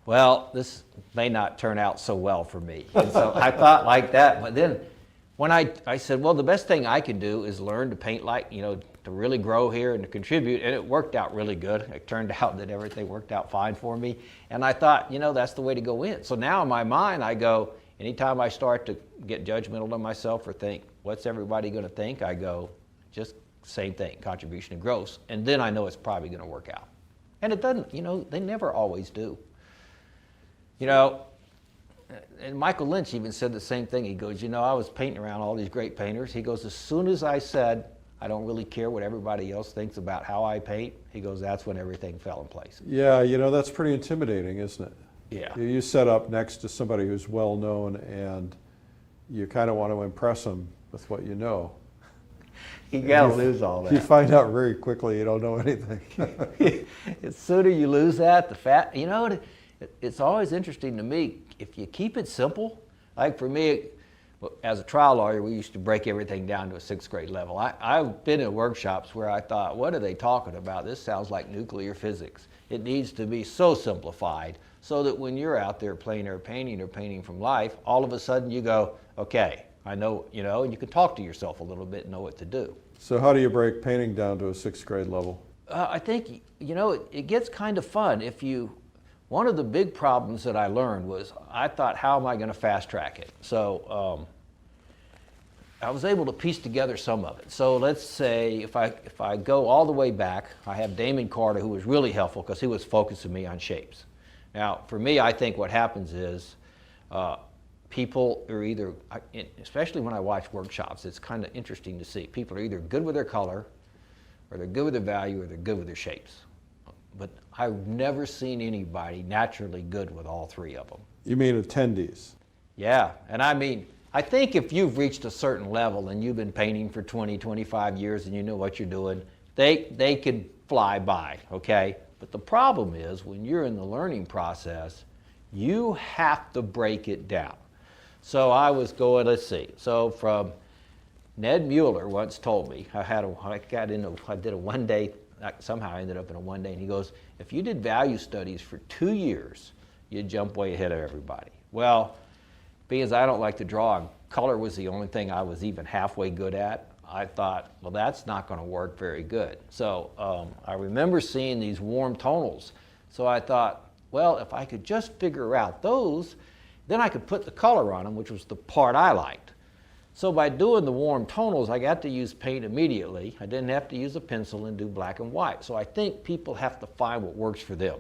well, this may not turn out so well for me. And so I thought like that, but then when I said, well, the best thing I can do is learn to paint like, you know, to really grow here and to contribute, and it worked out really good. It turned out that everything worked out fine for me, and I thought, you know, that's the way to go in. So now in my mind, I go, anytime I start to get judgmental of myself or think, what's everybody going to think, I go, just same thing, contribution and growth, and then I know it's probably going to work out. And it doesn't, you know, they never always do. You know, and Michael Lynch even said the same thing. He goes, you know, I was painting around all these great painters. He goes, as soon as I said, I don't really care what everybody else thinks about how I paint, he goes, that's when everything fell in place. Yeah, you know, that's pretty intimidating, isn't it? Yeah. You set up next to somebody who's well known and you kind of want to impress them with what you know. You gotta lose all that. You find out very quickly you don't know anything. The sooner you lose that, you know, it's always interesting to me, if you keep it simple, like for me, as a trial lawyer, we used to break everything down to a 6th grade level. I've been in workshops where I thought, what are they talking about? This sounds like nuclear physics. It needs to be so simplified so that when you're out there plein air painting or painting from life, all of a sudden you go, okay, I know, you know, and you can talk to yourself a little bit and know what to do. So how do you break painting down to a 6th grade level? I think, you know, it gets kind of fun if you, one of the big problems that I learned was I thought, how am I going to fast track it? So I was able to piece together some of it. So let's say if I go all the way back, I have Damon Carter, who was really helpful because he was focusing me on shapes. Now, for me, I think what happens is people are either, especially when I watch workshops, it's kind of interesting to see. People are either good with their color, or they're good with their value, or they're good with their shapes. But I've never seen anybody naturally good with all three of them. You mean attendees? Yeah, and I mean, I think if you've reached a certain level and you've been painting for 20, 25 years and you know what you're doing, they can fly by, okay? But the problem is when you're in the learning process, you have to break it down. So I was going, let's see, so from Ned Mueller once told me, I did a one-day, somehow I ended up in a one-day, and he goes, if you did value studies for 2 years, you'd jump way ahead of everybody. Well, being as I don't like to draw, and color was the only thing I was even halfway good at, I thought, well, that's not going to work very good. So I remember seeing these warm tonals. So I thought, well, if I could just figure out those, then I could put the color on them, which was the part I liked. So by doing the warm tonals, I got to use paint immediately. I didn't have to use a pencil and do black and white. So I think people have to find what works for them.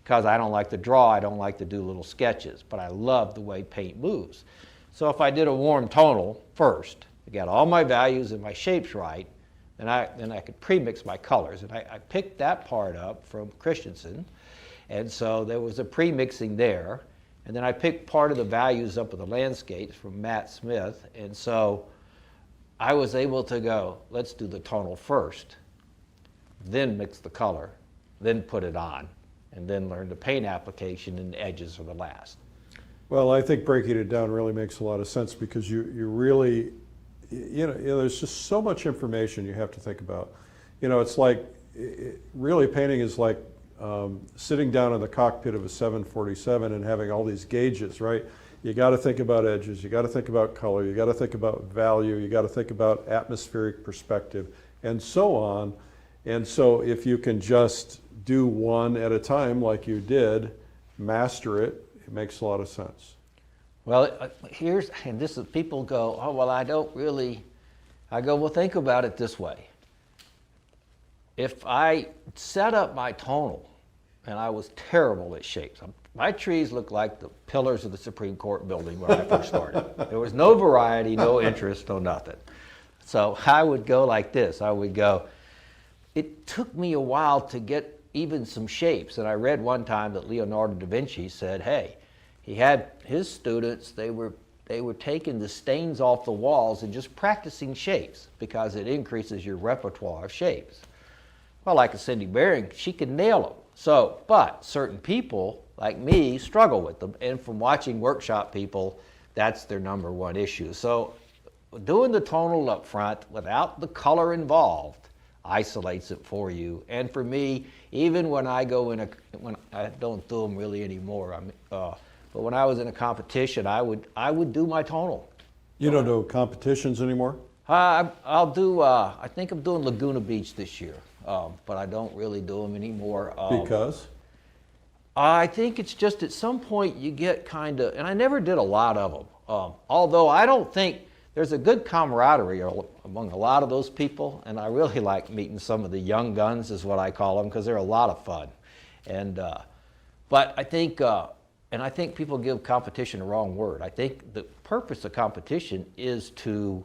Because I don't like to draw, I don't like to do little sketches, but I love the way paint moves. So if I did a warm tonal first, I got all my values and my shapes right, then I could pre-mix my colors. And I picked that part up from Christensen, and so there was a pre-mixing there. And then I picked part of the values up of the landscapes from Matt Smith, and so I was able to go, let's do the tonal first, then mix the color, then put it on, and then learn the paint application, and the edges are the last. Well, I think breaking it down really makes a lot of sense because you really, you know, there's just so much information you have to think about. You know, it's like, really painting is like sitting down in the cockpit of a 747 and having all these gauges, right? You got to think about edges, you got to think about color, you got to think about value, you got to think about atmospheric perspective, and so on. And so if you can just do one at a time like you did, master it, it makes a lot of sense. Well, and this is, people go, oh, well, I go, well, think about it this way. If I set up my tonal, and I was terrible at shapes. My trees looked like the pillars of the Supreme Court building when I first started. There was no variety, no interest, no nothing. So I would go like this. I would go, it took me a while to get even some shapes. And I read one time that Leonardo da Vinci said, hey, he had his students, they were taking the stains off the walls and just practicing shapes because it increases your repertoire of shapes. Well, like a Cindy Baring, she could nail them. So, but certain people, like me, struggle with them. And from watching workshop people, that's their number one issue. So doing the tonal up front without the color involved isolates it for you. And for me, even when I go in when I don't do them really anymore, but when I was in a competition, I would do my tonal. You don't do competitions anymore? I'll do, I think I'm doing Laguna Beach this year, but I don't really do them anymore. Because? I think it's just at some point you get kind of, and I never did a lot of them, although I don't think there's a good camaraderie among a lot of those people, and I really like meeting some of the young guns is what I call them, because they're a lot of fun. And, but I think, and I think people give competition the wrong word. I think the purpose of competition is to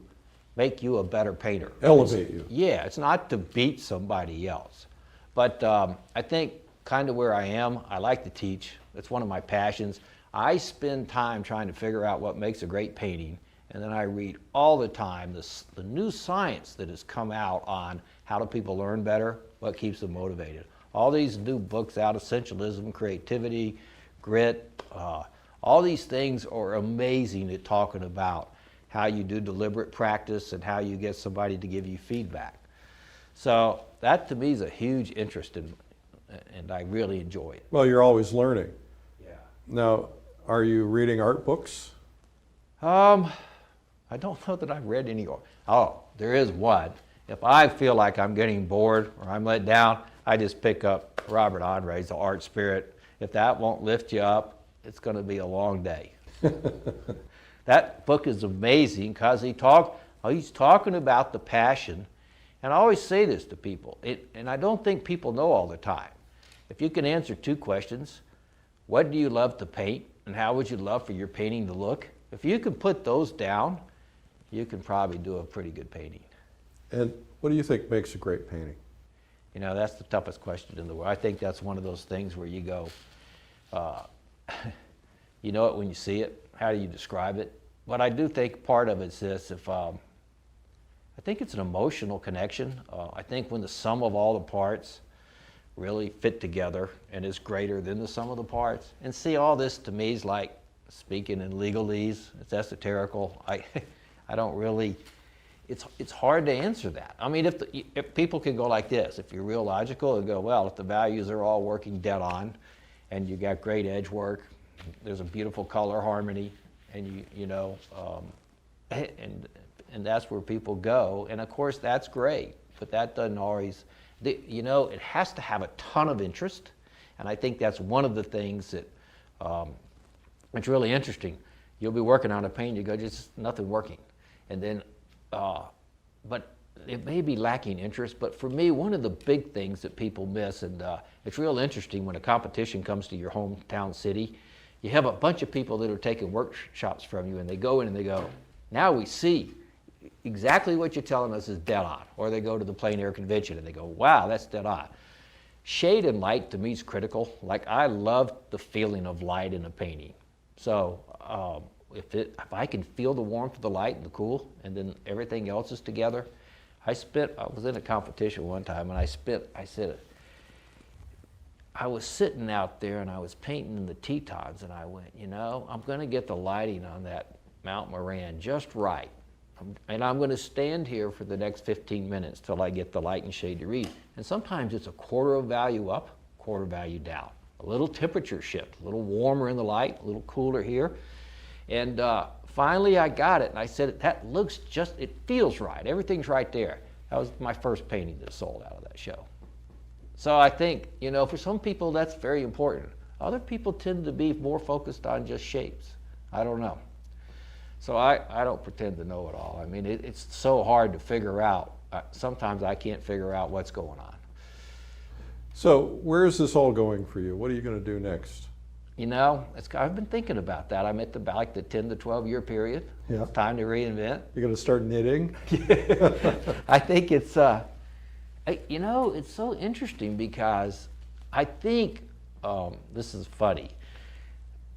make you a better painter. Elevate you. Yeah, it's not to beat somebody else. But I think kind of where I am, I like to teach. It's one of my passions. I spend time trying to figure out what makes a great painting, and then I read all the time the new science that has come out on how do people learn better, what keeps them motivated. All these new books out, essentialism, creativity, grit, all these things are amazing at talking about how you do deliberate practice and how you get somebody to give you feedback. So that to me is a huge interest and I really enjoy it. Well, you're always learning. Yeah. Now, are you reading art books? I don't know that I've read any. Oh, there is one. If I feel like I'm getting bored or I'm let down, I just pick up Robert Andre's The Art Spirit. If that won't lift you up, it's going to be a long day. That book is amazing because he's talking about the passion. And I always say this to people, and I don't think people know all the time. If you can answer two questions, what do you love to paint and how would you love for your painting to look? If you can put those down, you can probably do a pretty good painting. And what do you think makes a great painting? You know, that's the toughest question in the world. I think that's one of those things where you go, you know it when you see it. How do you describe it? But I do think part of it's this, I think it's an emotional connection. I think when the sum of all the parts really fit together and is greater than the sum of the parts. And see, all this to me is like speaking in legalese. It's esoterical. I don't really, it's hard to answer that. I mean, if people can go like this, if you're real logical and go, well, if the values are all working dead on and you got great edge work, there's a beautiful color harmony, and and that's where people go. And of course, that's great, but that doesn't always, it has to have a ton of interest. And I think that's one of the things that, it's really interesting. You'll be working on a painting, you go, just nothing working. And then, but it may be lacking interest, but for me, one of the big things that people miss, and it's real interesting when a competition comes to your hometown city, you have a bunch of people that are taking workshops from you, and they go in and they go, now we see exactly what you're telling us is dead on. Or they go to the plein air convention and they go, wow, that's dead on. Shade and light to me is critical. Like, I love the feeling of light in a painting. So if I can feel the warmth of the light and the cool, and then everything else is together. I was in a competition one time, and I was sitting out there and I was painting in the Tetons, and I went, I'm going to get the lighting on that Mount Moran just right. And I'm going to stand here for the next 15 minutes till I get the light and shade to read. And sometimes it's a quarter of value up, quarter value down. A little temperature shift, a little warmer in the light, a little cooler here. And finally I got it, and I said, that looks it feels right. Everything's right there. That was my first painting that sold out of that show. So I think, for some people that's very important. Other people tend to be more focused on just shapes. I don't know. So I don't pretend to know it all. I mean, it's so hard to figure out. Sometimes I can't figure out what's going on. So where is this all going for you? What are you going to do next? I've been thinking about that. I'm at the 10 to 12 year period. Yeah. It's time to reinvent. You're going to start knitting? I think it's, it's so interesting because I think, this is funny,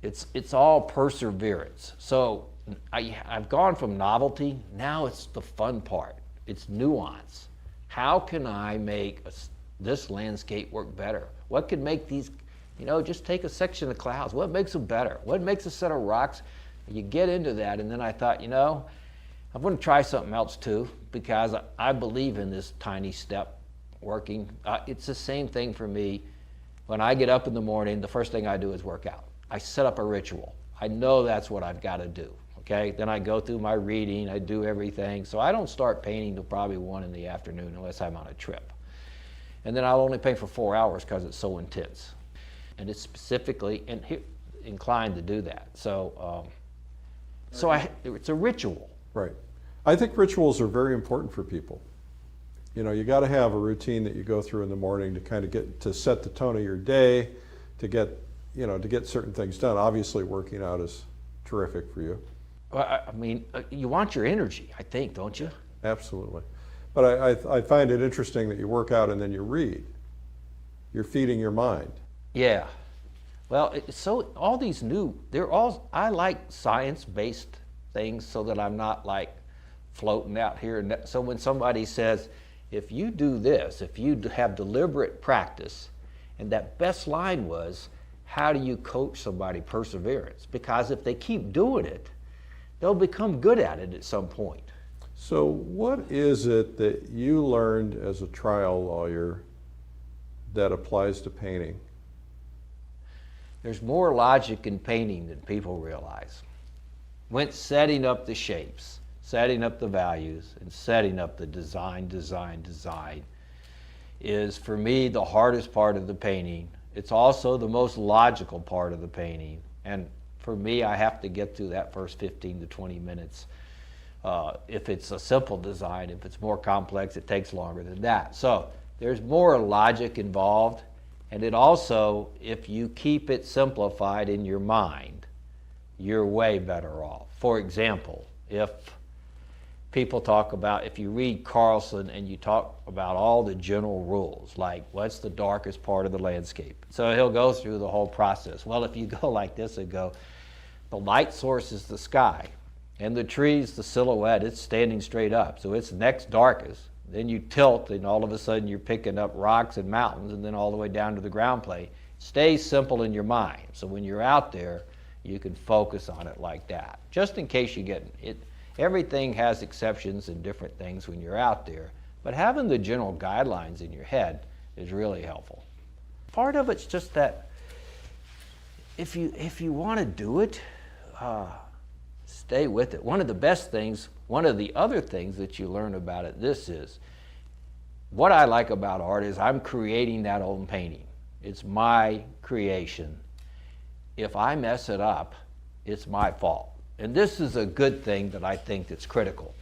It's all perseverance. So I've gone from novelty, now it's the fun part. It's nuance. How can I make this landscape work better? What could make these, just take a section of clouds. What makes them better? What makes a set of rocks? You get into that, and then I thought, I'm going to try something else too, because I believe in this tiny step working. It's the same thing for me. When I get up in the morning, the first thing I do is work out. I set up a ritual. I know that's what I've got to do, okay? Then I go through my reading, I do everything. So I don't start painting till probably 1 in the afternoon unless I'm on a trip. And then I'll only paint for 4 hours because it's so intense. And it's specifically inclined to do that. So, it's a ritual. Right. I think rituals are very important for people. You got to have a routine that you go through in the morning to kind of get to set the tone of your day, to get certain things done. Obviously, working out is terrific for you. Well, you want your energy, I think, don't you? Absolutely. But I find it interesting that you work out and then you read. You're feeding your mind. Yeah. Well, all these I like science-based things so that I'm not like floating out here. So when somebody says, if you do this, if you have deliberate practice, and that best line was, how do you coach somebody perseverance? Because if they keep doing it, they'll become good at it at some point. So what is it that you learned as a trial lawyer that applies to painting? There's more logic in painting than people realize. When setting up the shapes, setting up the values, and setting up the design is, for me, the hardest part of the painting. It's also the most logical part of the painting. And for me, I have to get through that first 15 to 20 minutes. If it's a simple design, if it's more complex, it takes longer than that. So there's more logic involved. And it also, if you keep it simplified in your mind, you're way better off. For example, if people talk about, if you read Carlson and you talk about all the general rules, like what's the darkest part of the landscape? So he'll go through the whole process. Well, if you go like this and go, the light source is the sky, and the trees, the silhouette, it's standing straight up, so it's next darkest. Then you tilt, and all of a sudden you're picking up rocks and mountains, and then all the way down to the ground plane. Stay simple in your mind, so when you're out there, you can focus on it like that. Just in case you get it. Everything has exceptions and different things when you're out there, but having the general guidelines in your head is really helpful. Part of it's just that if you want to do it, stay with it. One of the other things that you learn about it, this is, what I like about art is I'm creating that own painting. It's my creation. If I mess it up, it's my fault. And this is a good thing that I think that's critical.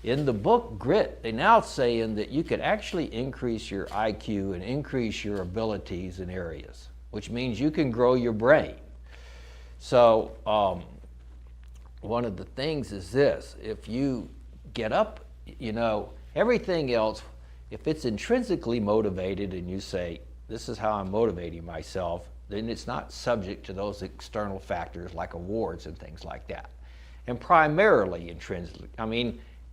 In the book Grit, they now say that you can actually increase your IQ and increase your abilities in areas, which means you can grow your brain. So one of the things is this: if you get up, everything else, if it's intrinsically motivated and you say, this is how I'm motivating myself, then it's not subject to those external factors like awards and things like that. And primarily intrinsically,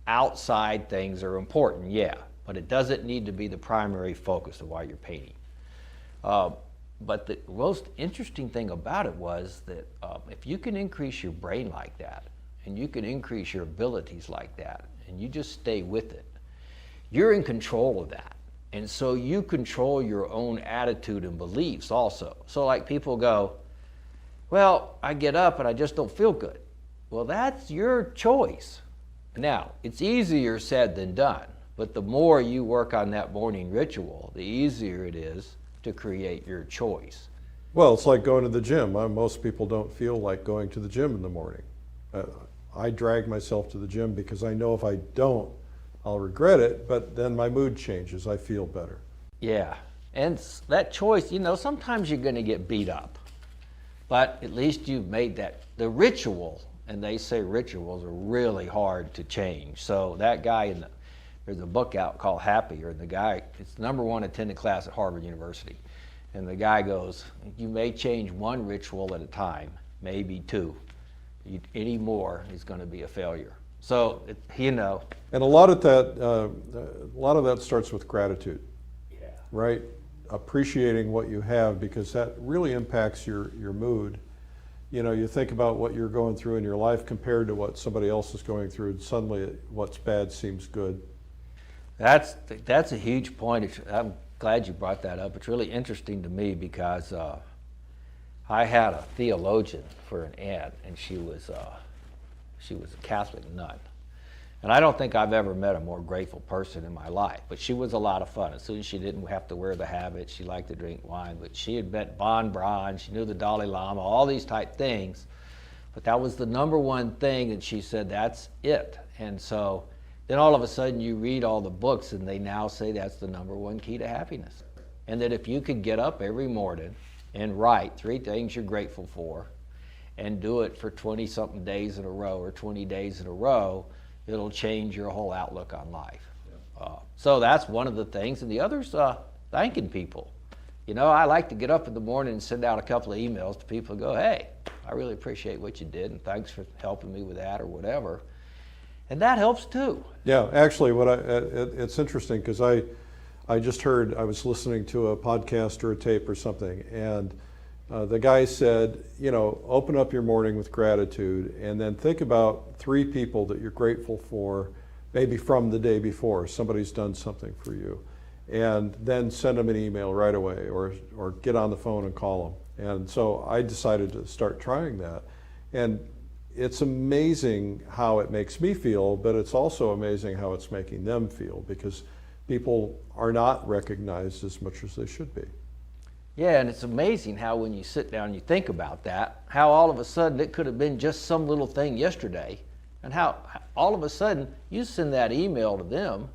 outside things are important, yeah, but it doesn't need to be the primary focus of why you're painting. But the most interesting thing about it was that if you can increase your brain like that, and you can increase your abilities like that, and you just stay with it, you're in control of that. And so you control your own attitude and beliefs also. So like people go, well, I get up and I just don't feel good. Well, that's your choice. Now, it's easier said than done, but the more you work on that morning ritual, the easier it is to create your choice. Well, it's like going to the gym. Most people don't feel like going to the gym in the morning. I drag myself to the gym because I know if I don't, I'll regret it, but then my mood changes. I feel better. Yeah, and that choice, sometimes you're going to get beat up, but at least you've made that. The ritual, and they say rituals are really hard to change. So that guy, there's a book out called Happier, and the guy, it's #1 attended class at Harvard University. And the guy goes, you may change one ritual at a time, maybe 2. Any more is going to be a failure. So, you know. And a lot of that starts with gratitude, right? Appreciating what you have, because that really impacts your mood. You know, you think about what you're going through in your life compared to what somebody else is going through, and suddenly what's bad seems good. That's a huge point. I'm glad you brought that up. It's really interesting to me because I had a theologian for an aunt, and she was a Catholic nun. And I don't think I've ever met a more grateful person in my life. But she was a lot of fun. As soon as she didn't have to wear the habit, she liked to drink wine. But she had met Bon Bron, she knew the Dalai Lama, all these type things. But that was the number one thing, and she said, that's it. And so then all of a sudden you read all the books, and they now say that's the number one key to happiness. And that if you could get up every morning and write 3 things you're grateful for, and do it for 20-something days in a row or 20 days in a row, it'll change your whole outlook on life. So that's one of the things. And the other's thanking people. You know, I like to get up in the morning and send out a couple of emails to people and go, hey, I really appreciate what you did, and thanks for helping me with that or whatever. And that helps too. Yeah, actually, it's interesting because I just heard, I was listening to a podcast or a tape or something, and the guy said, you know, open up your morning with gratitude and then think about 3 people that you're grateful for, maybe from the day before. Somebody's done something for you. And then send them an email right away, or get on the phone and call them. And so I decided to start trying that. And it's amazing how it makes me feel, but it's also amazing how it's making them feel, because people are not recognized as much as they should be. Yeah, and it's amazing how when you sit down and you think about that, how all of a sudden it could have been just some little thing yesterday, and how all of a sudden you send that email to them,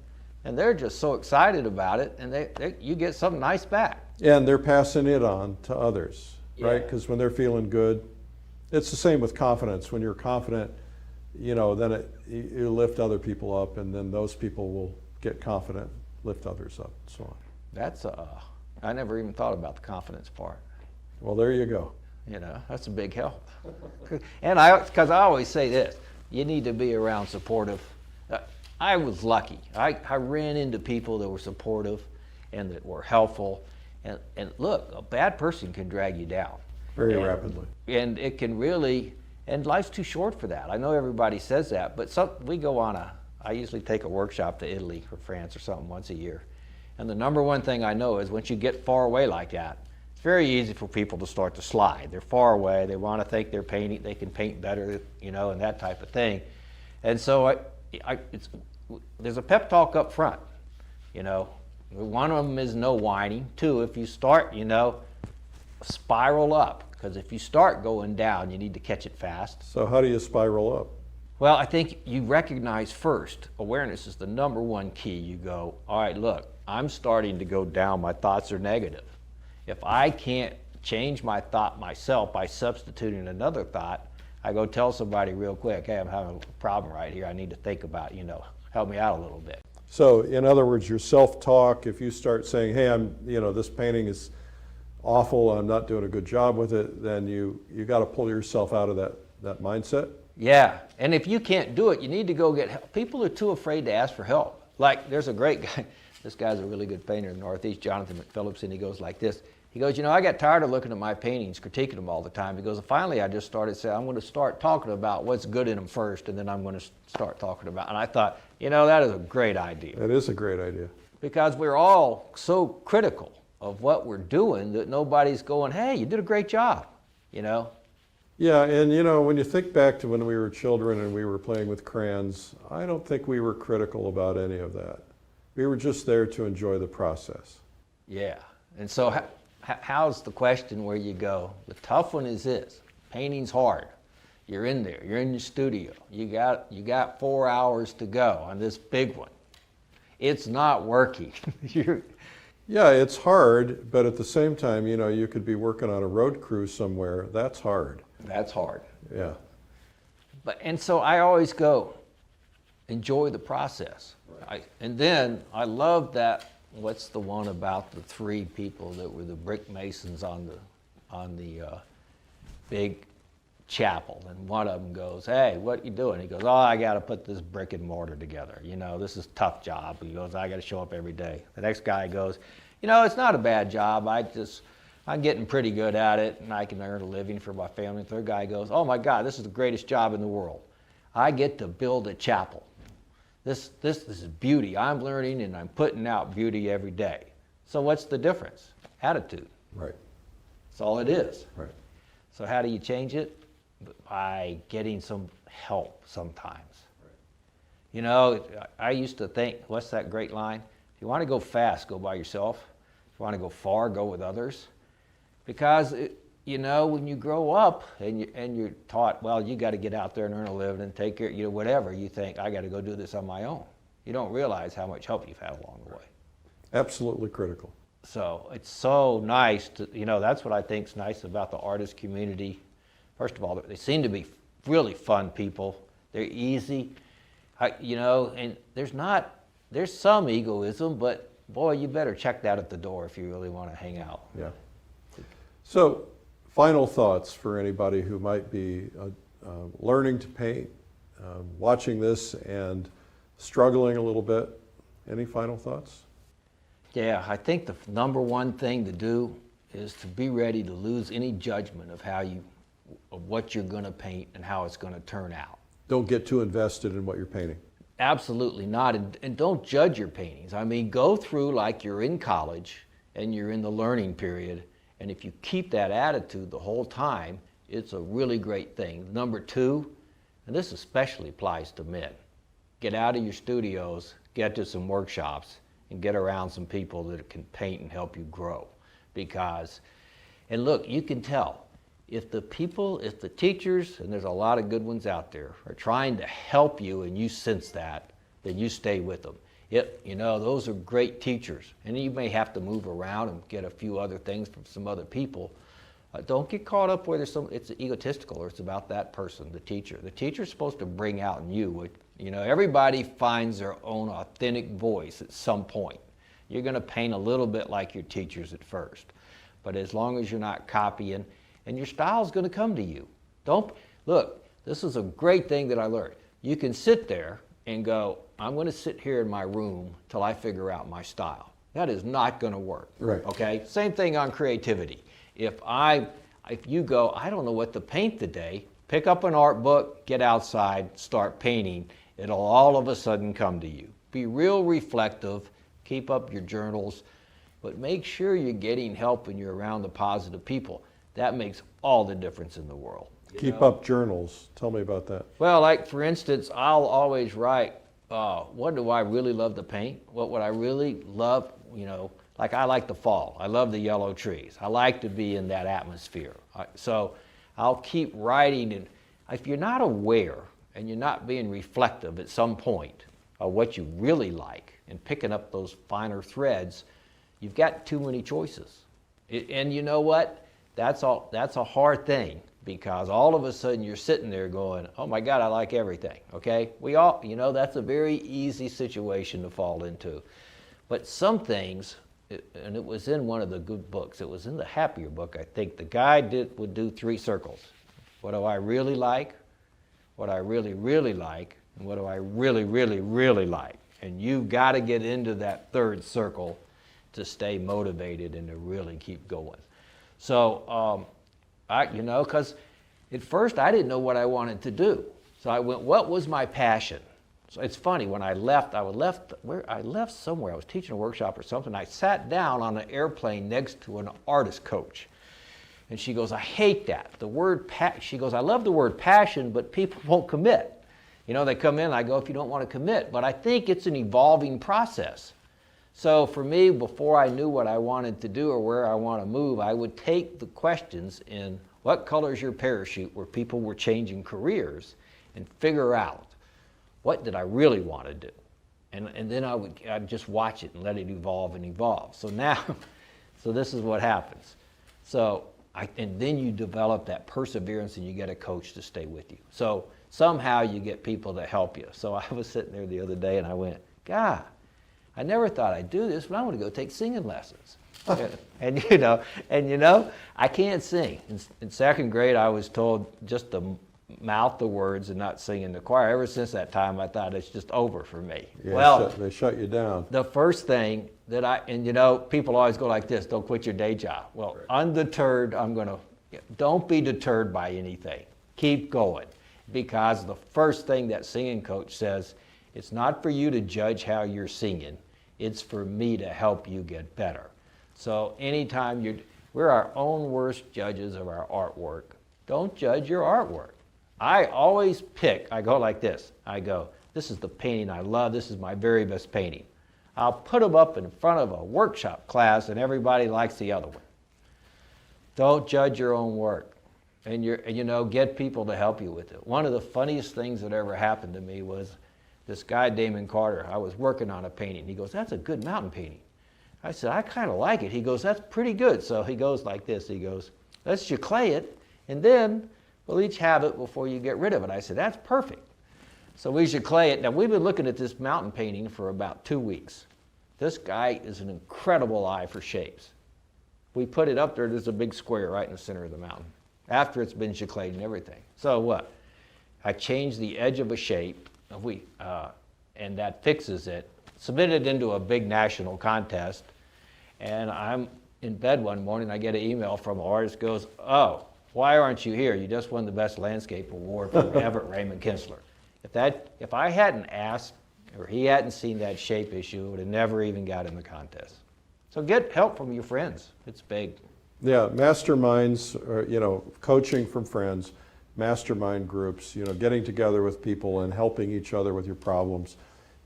and they're just so excited about it, and you get something nice back. And they're passing it on to others, right? Because when they're feeling good, it's the same with confidence. When you're confident, you know, then you lift other people up, and then those people will get confident, lift others up, and so on. That's I never even thought about the confidence part. Well, there you go. You know, that's a big help. And because I always say this, you need to be around supportive. I was lucky. I ran into people that were supportive and that were helpful. And look, a bad person can drag you down. Very rapidly. And it can really, and life's too short for that. I know everybody says that, but we go on I usually take a workshop to Italy or France or something once a year. And the number one thing I know is once you get far away like that, it's very easy for people to start to slide. They're far away. They want to think they're painting, they can paint better, you know, and that type of thing. And so there's a pep talk up front, you know. One of them is no whining. 2, if you start, you know, spiral up. Because if you start going down, you need to catch it fast. So how do you spiral up? Well, I think you recognize first, awareness is the number one key. You go, all right, look, I'm starting to go down. My thoughts are negative. If I can't change my thought myself by substituting another thought, I go tell somebody real quick, hey, I'm having a problem right here. I need to think about, you know, help me out a little bit. So in other words, your self-talk, if you start saying, hey, this painting is awful, I'm not doing a good job with it, then you got to pull yourself out of that mindset. Yeah, and if you can't do it, you need to go get help. People are too afraid to ask for help. Like, there's a great guy, this guy's a really good painter in the Northeast, Jonathan McPhillips, and he goes like this. He goes, you know, I got tired of looking at my paintings, critiquing them all the time. He goes, finally I just started saying, I'm going to start talking about what's good in them first, and then I'm going to start talking about, and I thought, you know, that is a great idea. That is a great idea. Because we're all so critical of what we're doing that nobody's going, hey, you did a great job, you know. Yeah, and you know, when you think back to when we were children and we were playing with crayons, I don't think we were critical about any of that. We were just there to enjoy the process. Yeah, and so how's the question where you go, the tough one is this, painting's hard. You're in there, you're in your studio, you got 4 hours to go on this big one. It's not working. Yeah, it's hard, but at the same time, you know, you could be working on a road cruise somewhere. That's hard. That's hard. Yeah. And so I always go, enjoy the process. And then I love that, what's the one about the 3 people that were the brick masons on the big chapel, and one of them goes, "Hey, what you doing?" He goes, "Oh, I got to put this brick and mortar together. You know, this is a tough job." He goes, "I got to show up every day." The next guy goes, "You know, it's not a bad job. I'm getting pretty good at it, and I can earn a living for my family." The third guy goes, "Oh my God, this is the greatest job in the world. I get to build a chapel. This is beauty. I'm learning, and I'm putting out beauty every day." So what's the difference? Attitude. Right. That's all it is. Right. So how do you change it? By getting some help sometimes. Right. You know, I used to think, what's that great line? If you want to go fast, go by yourself. If you want to go far, go with others. Because, you know, when you grow up and you're taught, well, you got to get out there and earn a living and take care, you know, whatever, you think, I got to go do this on my own. You don't realize how much help you've had along the way. Absolutely critical. So it's so nice to, you know, that's what I think is nice about the artist community. First of all, they seem to be really fun people. They're easy, you know, and there's some egoism, but boy, you better check that at the door if you really want to hang out. Yeah. So, final thoughts for anybody who might be learning to paint, watching this and struggling a little bit. Any final thoughts? Yeah, I think the number one thing to do is to be ready to lose any judgment of what you're going to paint and how it's going to turn out. Don't get too invested in what you're painting. Absolutely not, and don't judge your paintings. I mean, go through like you're in college and you're in the learning period, and if you keep that attitude the whole time, it's a really great thing. Number two, and this especially applies to men, get out of your studios, get to some workshops, and get around some people that can paint and help you grow. Because, and look, you can tell, if the teachers, and there's a lot of good ones out there, are trying to help you and you sense that, then you stay with them. You know, those are great teachers. And you may have to move around and get a few other things from some other people. Don't get caught up where it's egotistical or it's about that person, the teacher. The teacher's supposed to bring out in you what, you know, everybody finds their own authentic voice at some point. You're going to paint a little bit like your teachers at first. But as long as you're not copying, and your style's going to come to you. Look, this is a great thing that I learned. You can sit there and go, I'm going to sit here in my room till I figure out my style. That is not going to work. Right. Okay? Same thing on creativity. If you go, I don't know what to paint today, pick up an art book, get outside, start painting. It'll all of a sudden come to you. Be real reflective, keep up your journals, but make sure you're getting help when you're around the positive people. That makes all the difference in the world. Keep up journals. Tell me about that. Well, like for instance, I'll always write, what do I really love to paint? What would I really love, you know, like I like the fall. I love the yellow trees. I like to be in that atmosphere. So I'll keep writing, and if you're not aware and you're not being reflective at some point of what you really like and picking up those finer threads, you've got too many choices. And you know what? That's a hard thing, because all of a sudden you're sitting there going, oh my God, I like everything, okay? We all, you know, that's a very easy situation to fall into. But some things, and it was in one of the good books, it was in the Happier book, I think, the guy would do 3 circles. What do I really like? What I really, really like? And what do I really, really, really like? And you've got to get into that 3rd circle to stay motivated and to really keep going. So, you know, because at first I didn't know what I wanted to do. So I went, what was my passion? So it's funny, when I left somewhere. I was teaching a workshop or something. I sat down on an airplane next to an artist coach. And she goes, I hate that. She goes, I love the word passion, but people won't commit. You know, they come in and I go, if you don't want to commit. But I think it's an evolving process. So for me, before I knew what I wanted to do or where I want to move, I would take the questions in what color is your parachute, where people were changing careers, and figure out what did I really want to do. And then I'd just watch it and let it evolve and evolve. So now, so this is what happens. So, and then you develop that perseverance and you get a coach to stay with you. So somehow you get people to help you. So I was sitting there the other day and I went, God, I never thought I'd do this, but I'm going to go take singing lessons. And I can't sing. In second grade, I was told just to mouth the words and not sing in the choir. Ever since that time, I thought it's just over for me. Yeah, well, they shut you down. the first thing that people always go like this, don't quit your day job. Well, right. Undeterred, don't be deterred by anything. Keep going. Because the first thing that singing coach says, it's not for you to judge how you're singing. It's for me to help you get better. So anytime we're our own worst judges of our artwork. Don't judge your artwork. I always I go like this. I go, this is the painting I love. This is my very best painting. I'll put them up in front of a workshop class and everybody likes the other one. Don't judge your own work. And get people to help you with it. One of the funniest things that ever happened to me was this guy, Damon Carter. I was working on a painting. He goes, that's a good mountain painting. I said, I kind of like it. He goes, that's pretty good. So he goes like this. He goes, let's clay it, and then we'll each have it before you get rid of it. I said, that's perfect. So we should clay it. Now, we've been looking at this mountain painting for about 2 weeks. This guy is an incredible eye for shapes. We put it up there. There's a big square right in the center of the mountain after it's been gicled and everything. So what? I changed the edge of a shape, and that fixes it. Submitted it into a big national contest, and I'm in bed one morning. I get an email from an artist. Goes, oh, why aren't you here? You just won the best landscape award from Everett Raymond Kinsler. If I hadn't asked, or he hadn't seen that shape issue, it would have never even got in the contest. So get help from your friends. It's big. Yeah, masterminds, coaching from friends, mastermind groups, getting together with people and helping each other with your problems.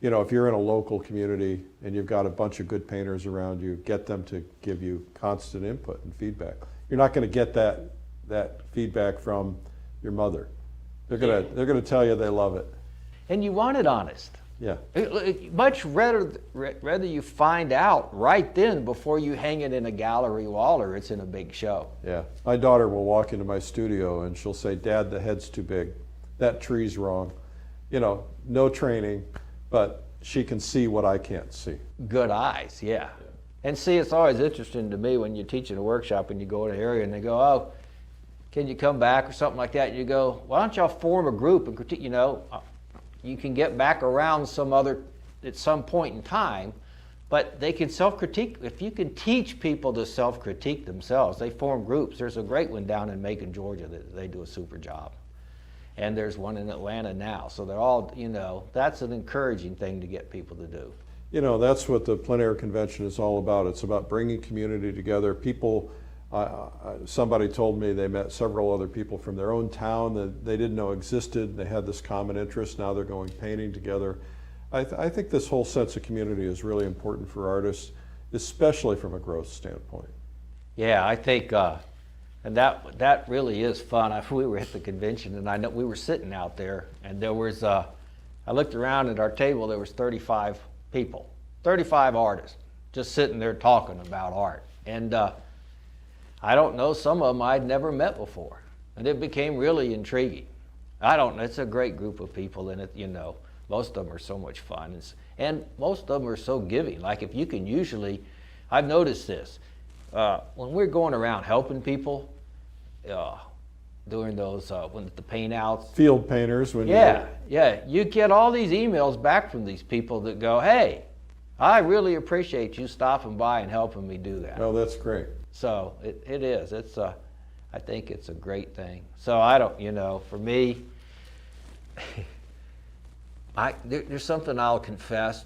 If you're in a local community and you've got a bunch of good painters around you, get them to give you constant input and feedback. You're not going to get that feedback from your mother. They're going to tell you they love it. And you want it honest. Yeah. Much rather you find out right then before you hang it in a gallery wall or it's in a big show. Yeah. My daughter will walk into my studio and she'll say, Dad, the head's too big. That tree's wrong. No training, but she can see what I can't see. Good eyes, yeah. And see, it's always interesting to me when you're teaching a workshop and you go in an area and they go, oh, can you come back or something like that? And you go, why don't y'all form a group and critique, you can get back around at some point in time, but they can self-critique. If you can teach people to self-critique themselves, they form groups. There's a great one down in Macon, Georgia, that they do a super job. And there's one in Atlanta now. So they're all, that's an encouraging thing to get people to do. That's what the plein air convention is all about. It's about bringing community together. People, somebody told me they met several other people from their own town that they didn't know existed. They had this common interest. Now they're going painting together. I think this whole sense of community is really important for artists, especially from a growth standpoint. Yeah, I think, and that really is fun. We were at the convention, and I know we were sitting out there, and there was, I looked around at our table, there was 35 people, 35 artists, just sitting there talking about art. And I don't know, some of them I'd never met before, and it became really intriguing. I don't know, it's a great group of people, and most of them are so much fun, and most of them are so giving. Like if you can I've noticed this, when we're going around helping people, doing those, when the paint outs. Field painters. You get all these emails back from these people that go, hey, I really appreciate you stopping by and helping me do that. Oh, that's great. So it is. I think it's a great thing. So I don't, for me, there's something I'll confess.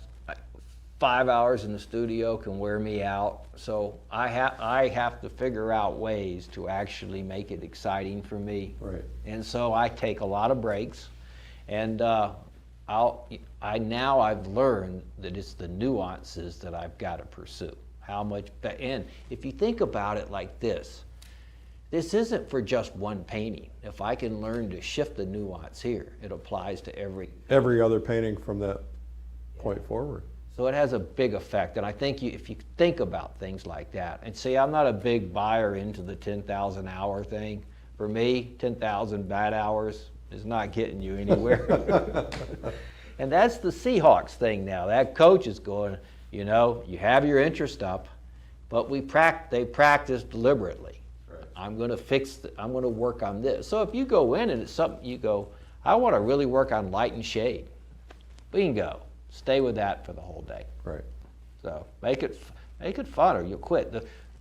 5 hours in the studio can wear me out. So I have to figure out ways to actually make it exciting for me. Right. And so I take a lot of breaks, and I've learned that it's the nuances that I've got to pursue. And if you think about it like this isn't for just one painting. If I can learn to shift the nuance here, it applies to every other painting from that point forward. So it has a big effect, and I think if you think about things like that, and see, I'm not a big buyer into the 10,000 hour thing. For me, 10,000 bad hours is not getting you anywhere. And that's the Seahawks thing now. That coach is going, you have your interest up, But they practice deliberately. Right. I'm going to work on this. So if you go in and it's something you go, I want to really work on light and shade. Bingo. Stay with that for the whole day. Right. So make it fun or you'll quit.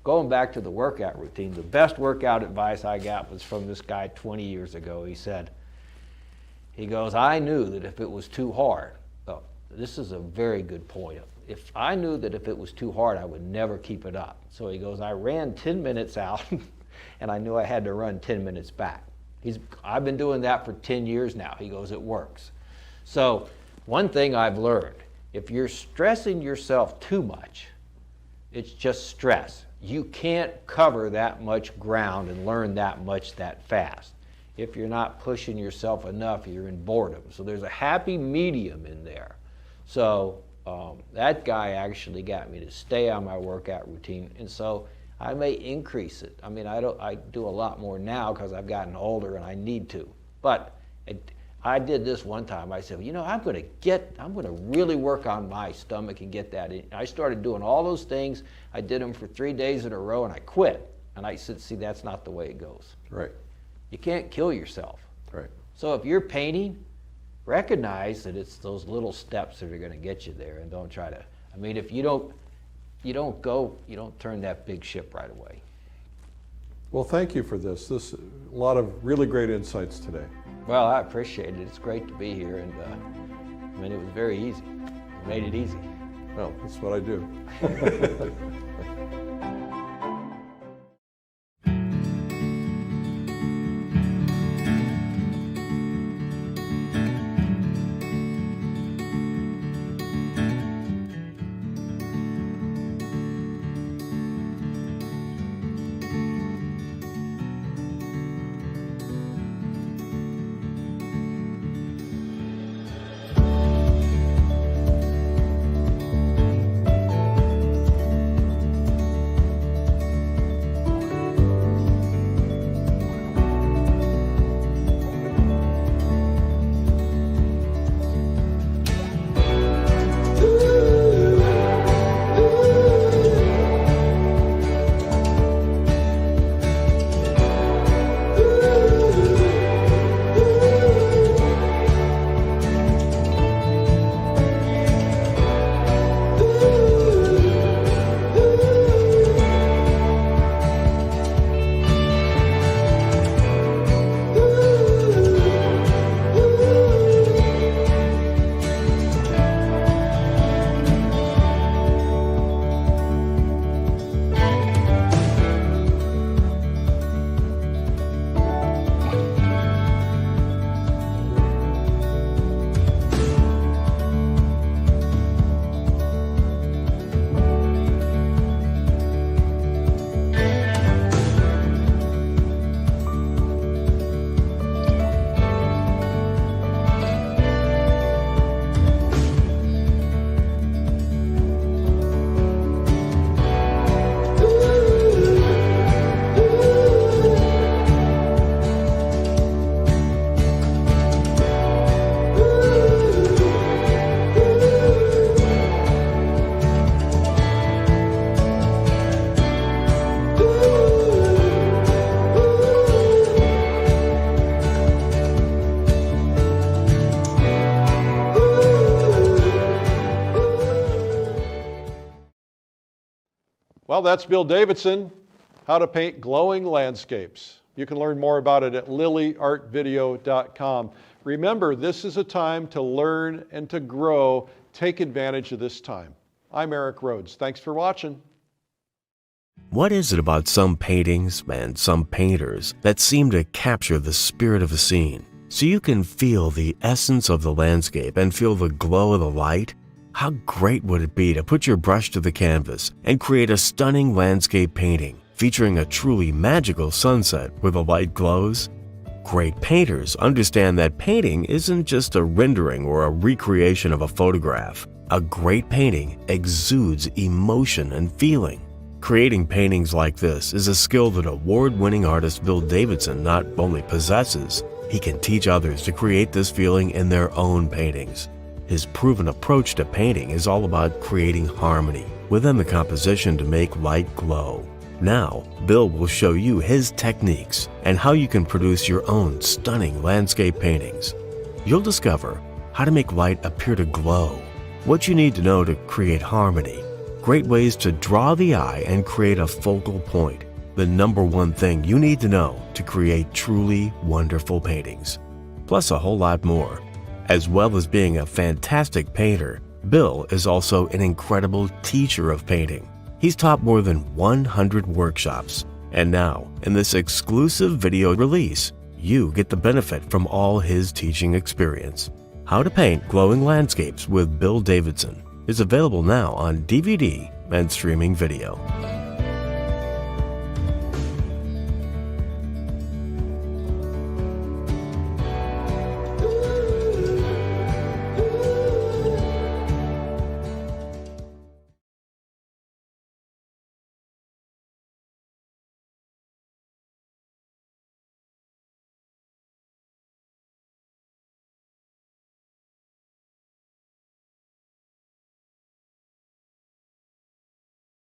Going back to the workout routine, the best workout advice I got was from this guy 20 years ago. He goes, I knew that if it was too hard, oh, this is a very good point. If I knew that if it was too hard, I would never keep it up. So he goes, I ran 10 minutes out and I knew I had to run 10 minutes back. I've been doing that for 10 years now. He goes, it works. So one thing I've learned, if you're stressing yourself too much, it's just stress. You can't cover that much ground and learn that much that fast. If you're not pushing yourself enough, you're in boredom. So there's a happy medium in there. So that guy actually got me to stay on my workout routine, and so I may increase it. I mean, I do a lot more now because I've gotten older and I need to. But I did this one time. I said, I'm going to really work on my stomach and get that in. I started doing all those things. I did them for 3 days in a row and I quit. And I said, see, that's not the way it goes. Right. You can't kill yourself. Right. So if you're painting, recognize that it's those little steps that are going to get you there, and don't try to, if you don't turn that big ship right away. Well, thank you for this. A lot of really great insights today. Well, I appreciate it. It's great to be here, and it was very easy. You made it easy. Well, that's what I do. Well, that's Bill Davidson, How to Paint Glowing Landscapes. You can learn more about it at lilyartvideo.com. Remember, this is a time to learn and to grow. Take advantage of this time. I'm Eric Rhodes. Thanks for watching. What is it about some paintings and some painters that seem to capture the spirit of a scene, so you can feel the essence of the landscape and feel the glow of the light? How great would it be to put your brush to the canvas and create a stunning landscape painting featuring a truly magical sunset where the light glows? Great painters understand that painting isn't just a rendering or a recreation of a photograph. A great painting exudes emotion and feeling. Creating paintings like this is a skill that award-winning artist Bill Davidson not only possesses, he can teach others to create this feeling in their own paintings. His proven approach to painting is all about creating harmony within the composition to make light glow. Now, Bill will show you his techniques and how you can produce your own stunning landscape paintings. You'll discover how to make light appear to glow, what you need to know to create harmony, great ways to draw the eye and create a focal point, the number one thing you need to know to create truly wonderful paintings, plus a whole lot more. As well as being a fantastic painter, Bill is also an incredible teacher of painting. He's taught more than 100 workshops, and now, in this exclusive video release, you get the benefit from all his teaching experience. How to Paint Glowing Landscapes with Bill Davidson is available now on DVD and streaming video.